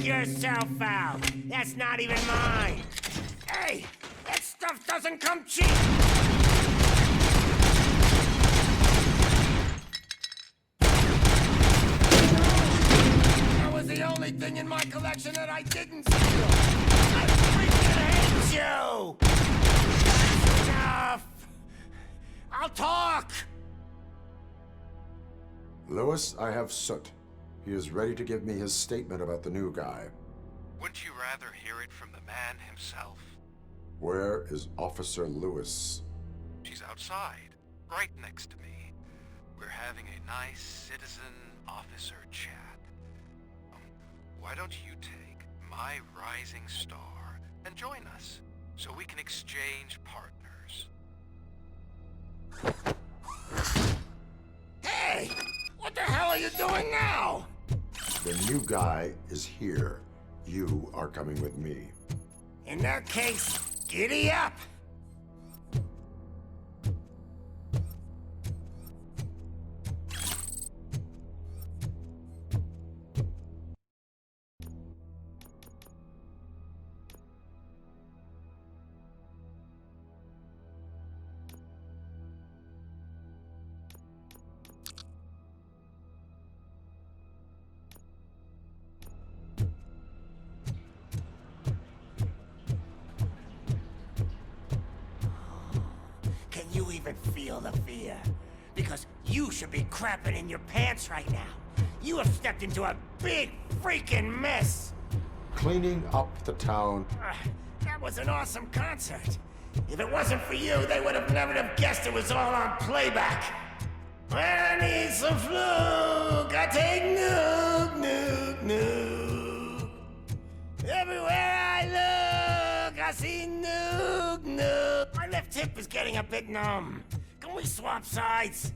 Knock yourself out. That's not even mine. Hey, that stuff doesn't come cheap. That was the only thing in my collection that I didn't steal. I freaking hate you. That's enough. I'll talk. Lewis, I have Soot. He is ready to give me his statement about the new guy. Wouldn't you rather hear it from the man himself? Where is Officer Lewis? She's outside, right next to me. We're having a nice citizen-officer chat. Why don't you take my rising star and join us, so we can exchange partners? Hey! What the hell are you doing now? The new guy is here. You are coming with me. In that case, giddy up! Can you even feel the fear? Because you should be crapping in your pants right now. You have stepped into a big freaking mess. Cleaning up the town. That was an awesome concert. If it wasn't for you, they would have never have guessed it was all on playback. When I need some fluke, I take nuke, nuke, nuke. Everywhere I look, I see nuke, nuke. My left hip is getting a bit numb. Can we swap sides?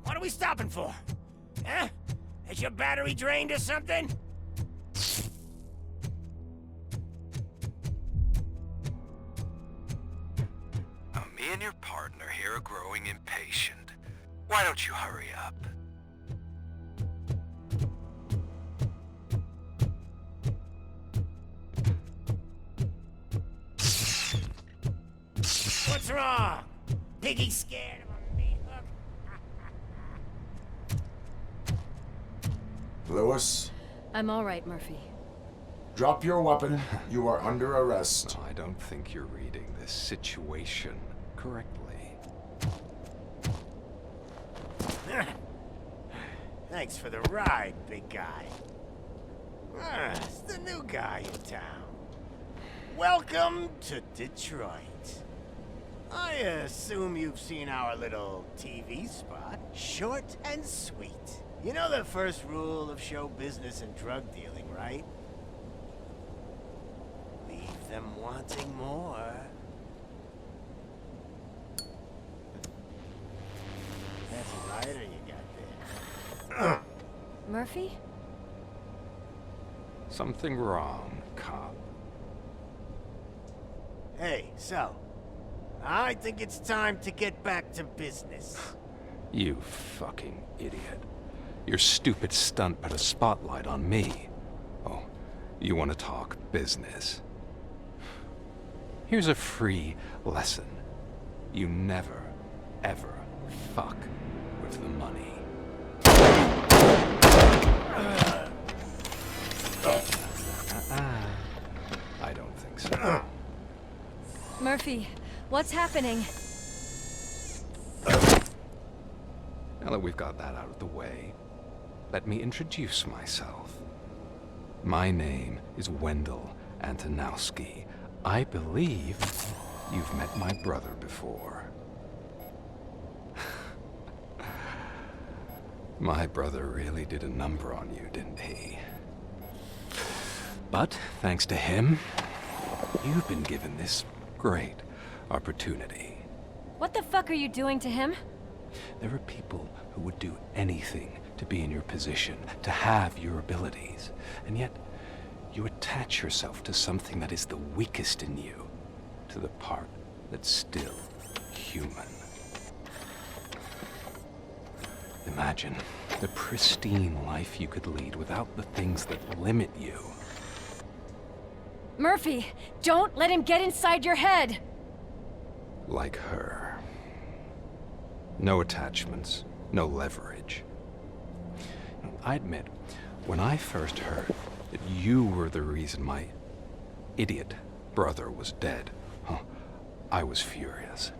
What are we stopping for? Huh? Is your battery drained or something? Me and your partner here are growing impatient. Why don't you hurry up? What's wrong? Piggy scared of a meat hook? Lewis, I'm all right, Murphy. drop your weapon. You are under arrest. I don't think you're reading this situation correctly. Thanks for the ride, big guy. It's the new guy in town. Welcome to Detroit. I assume you've seen our little TV spot. Short and sweet. You know the first rule of show business and drug dealing, right? Leave them wanting more. That's a lighter you got there. Murphy? Something wrong, cop. Hey, so, I think it's time to get back to business. You fucking idiot. Your stupid stunt put a spotlight on me. Oh, you want to talk business? Here's a free lesson. You never, ever fuck with the money. I don't think so. Murphy, what's happening? Now that we've got that out of the way, let me introduce myself. My name is Wendell Antonowski. I believe you've met my brother before. My brother really did a number on you, didn't he? But thanks to him, you've been given this great opportunity. What the fuck are you doing to him? There are people who would do anything to be in your position, to have your abilities, and yet you attach yourself to something that is the weakest in you, to the part that's still human. Imagine the pristine life you could lead without the things that limit you. Murphy, don't let him get inside your head! Like her. No attachments, no leverage. I admit, when I first heard that you were the reason my idiot brother was dead, I was furious.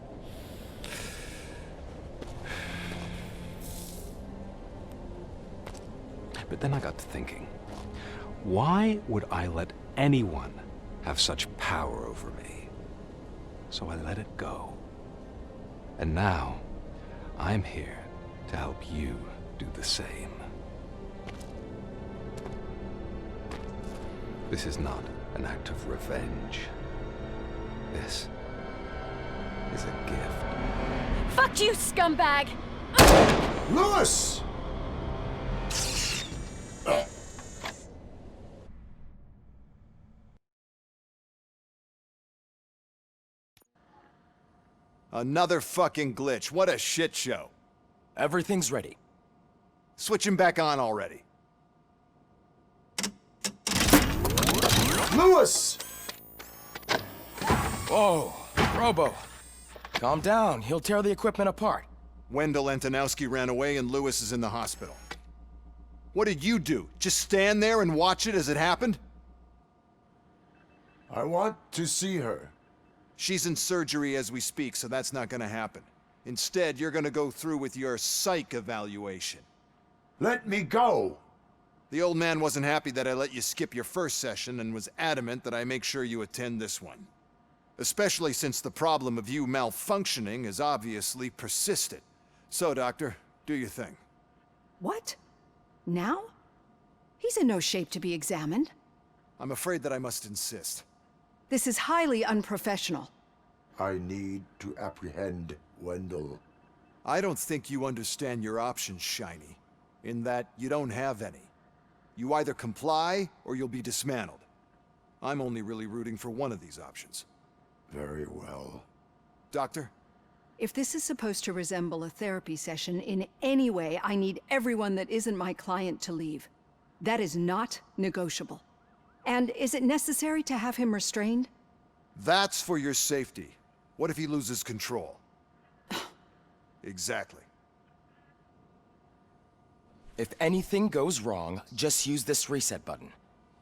But then I got to thinking, why would I let anyone have such power over me? So I let it go. And now, I'm here to help you do the same. This is not an act of revenge. This is a gift. Fuck you, scumbag! Lewis! Another fucking glitch. What a shit show. Everything's ready. Switch him back on already. Lewis! Whoa, Robo. Calm down. He'll tear the equipment apart. Wendell Antonowski ran away and Lewis is in the hospital. What did you do? Just stand there and watch it as it happened? I want to see her. She's in surgery as we speak, so that's not gonna happen. Instead, you're gonna go through with your psych evaluation. Let me go! The old man wasn't happy that I let you skip your first session and was adamant that I make sure you attend this one. Especially since the problem of you malfunctioning is obviously persistent. So, Doctor, do your thing. What? Now? He's in no shape to be examined. I'm afraid that I must insist. This is highly unprofessional. I need to apprehend Wendell. I don't think you understand your options, Shiny. In that you don't have any. You either comply, or you'll be dismantled. I'm only really rooting for one of these options. Very well. Doctor? If this is supposed to resemble a therapy session in any way, I need everyone that isn't my client to leave. That is not negotiable. And is it necessary to have him restrained? That's for your safety. What if he loses control? Exactly. If anything goes wrong, just use this reset button.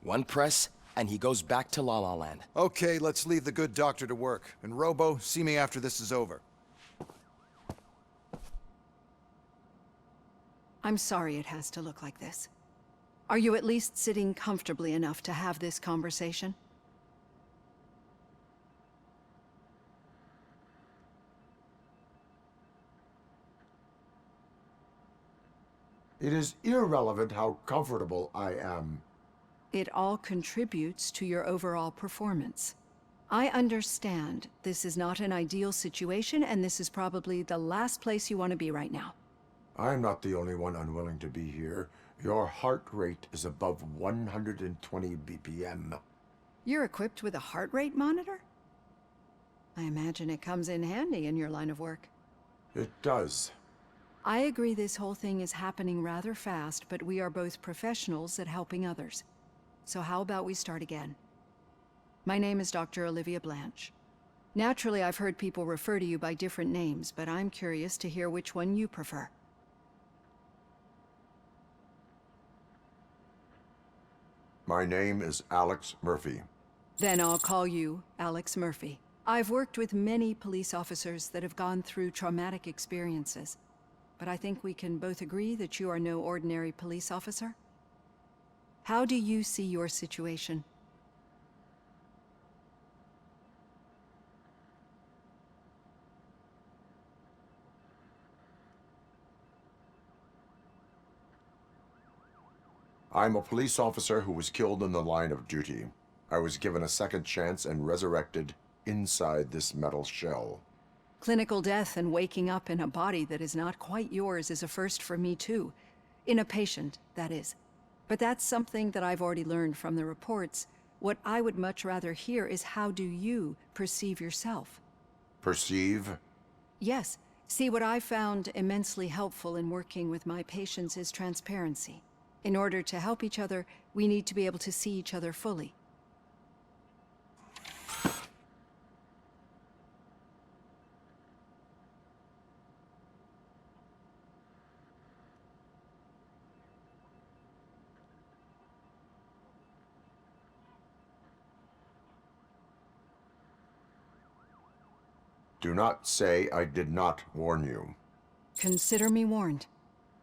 One press, and he goes back to La La Land. Okay, let's leave the good doctor to work. And Robo, see me after this is over. I'm sorry it has to look like this. Are you at least sitting comfortably enough to have this conversation? It is irrelevant how comfortable I am. It all contributes to your overall performance. I understand this is not an ideal situation, and this is probably the last place you want to be right now. I'm not the only one unwilling to be here. Your heart rate is above 120 BPM. You're equipped with a heart rate monitor? I imagine it comes in handy in your line of work. It does. I agree this whole thing is happening rather fast, but we are both professionals at helping others. So how about we start again? My name is Dr. Olivia Blanche. Naturally, I've heard people refer to you by different names, but I'm curious to hear which one you prefer. My name is Alex Murphy. Then I'll call you Alex Murphy. I've worked with many police officers that have gone through traumatic experiences, but I think we can both agree that you are no ordinary police officer. How do you see your situation? I'm a police officer who was killed in the line of duty. I was given a second chance and resurrected inside this metal shell. Clinical death and waking up in a body that is not quite yours is a first for me too. In a patient, that is. But that's something that I've already learned from the reports. What I would much rather hear is how do you perceive yourself? Perceive? Yes, See, what I found immensely helpful in working with my patients is transparency. In order to help each other, we need to be able to see each other fully. Do not say I did not warn you. Consider me warned.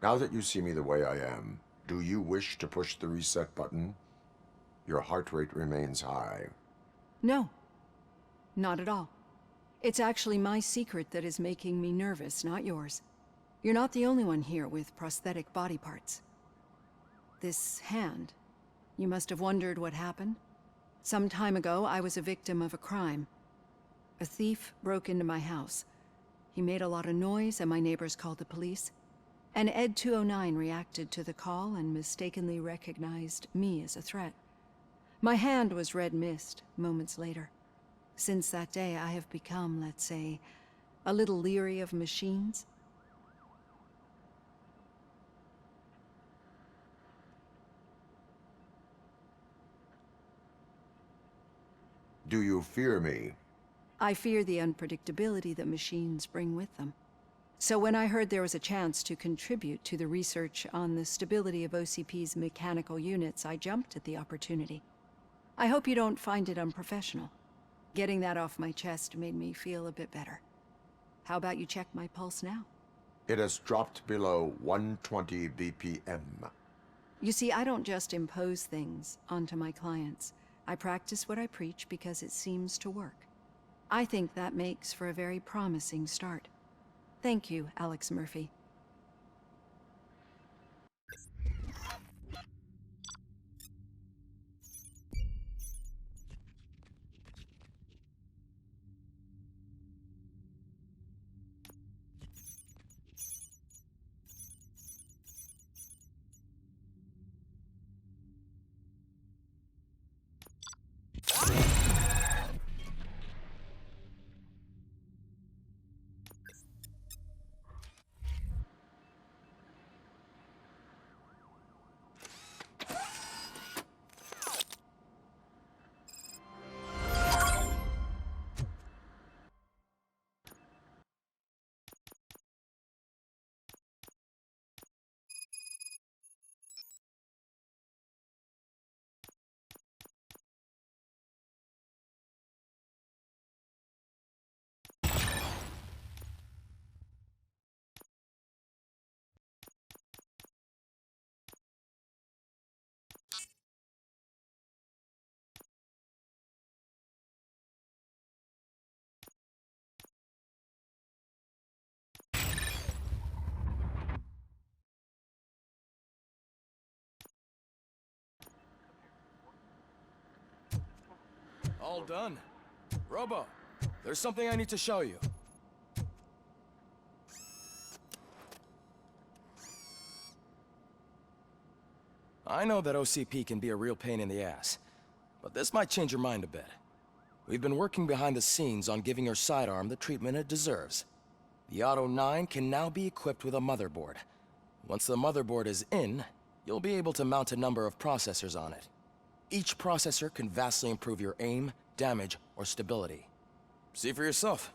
Now that you see me the way I am, do you wish to push the reset button? Your heart rate remains high. No, not at all. It's actually my secret that is making me nervous, not yours. You're not the only one here with prosthetic body parts. This hand, you must have wondered what happened. Some time ago, I was a victim of a crime. A thief broke into my house. He made a lot of noise and my neighbors called the police. And Ed 209 reacted to the call and mistakenly recognized me as a threat. My hand was red mist moments later. Since that day, I have become, let's say, a little leery of machines. Do you fear me? I fear the unpredictability that machines bring with them. So when I heard there was a chance to contribute to the research on the stability of OCP's mechanical units, I jumped at the opportunity. I hope you don't find it unprofessional. Getting that off my chest made me feel a bit better. How about you check my pulse now? It has dropped below 120 BPM. You see, I don't just impose things onto my clients. I practice what I preach because it seems to work. I think that makes for a very promising start. Thank you, Alex Murphy. All done. Robo, there's something I need to show you. I know that OCP can be a real pain in the ass, but this might change your mind a bit. We've been working behind the scenes on giving your sidearm the treatment it deserves. The Auto 9 can now be equipped with a motherboard. Once the motherboard is in, you'll be able to mount a number of processors on it. Each processor can vastly improve your aim, damage, or stability. See for yourself.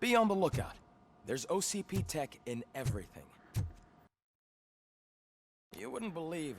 Be on the lookout. There's OCP tech in everything. You wouldn't believe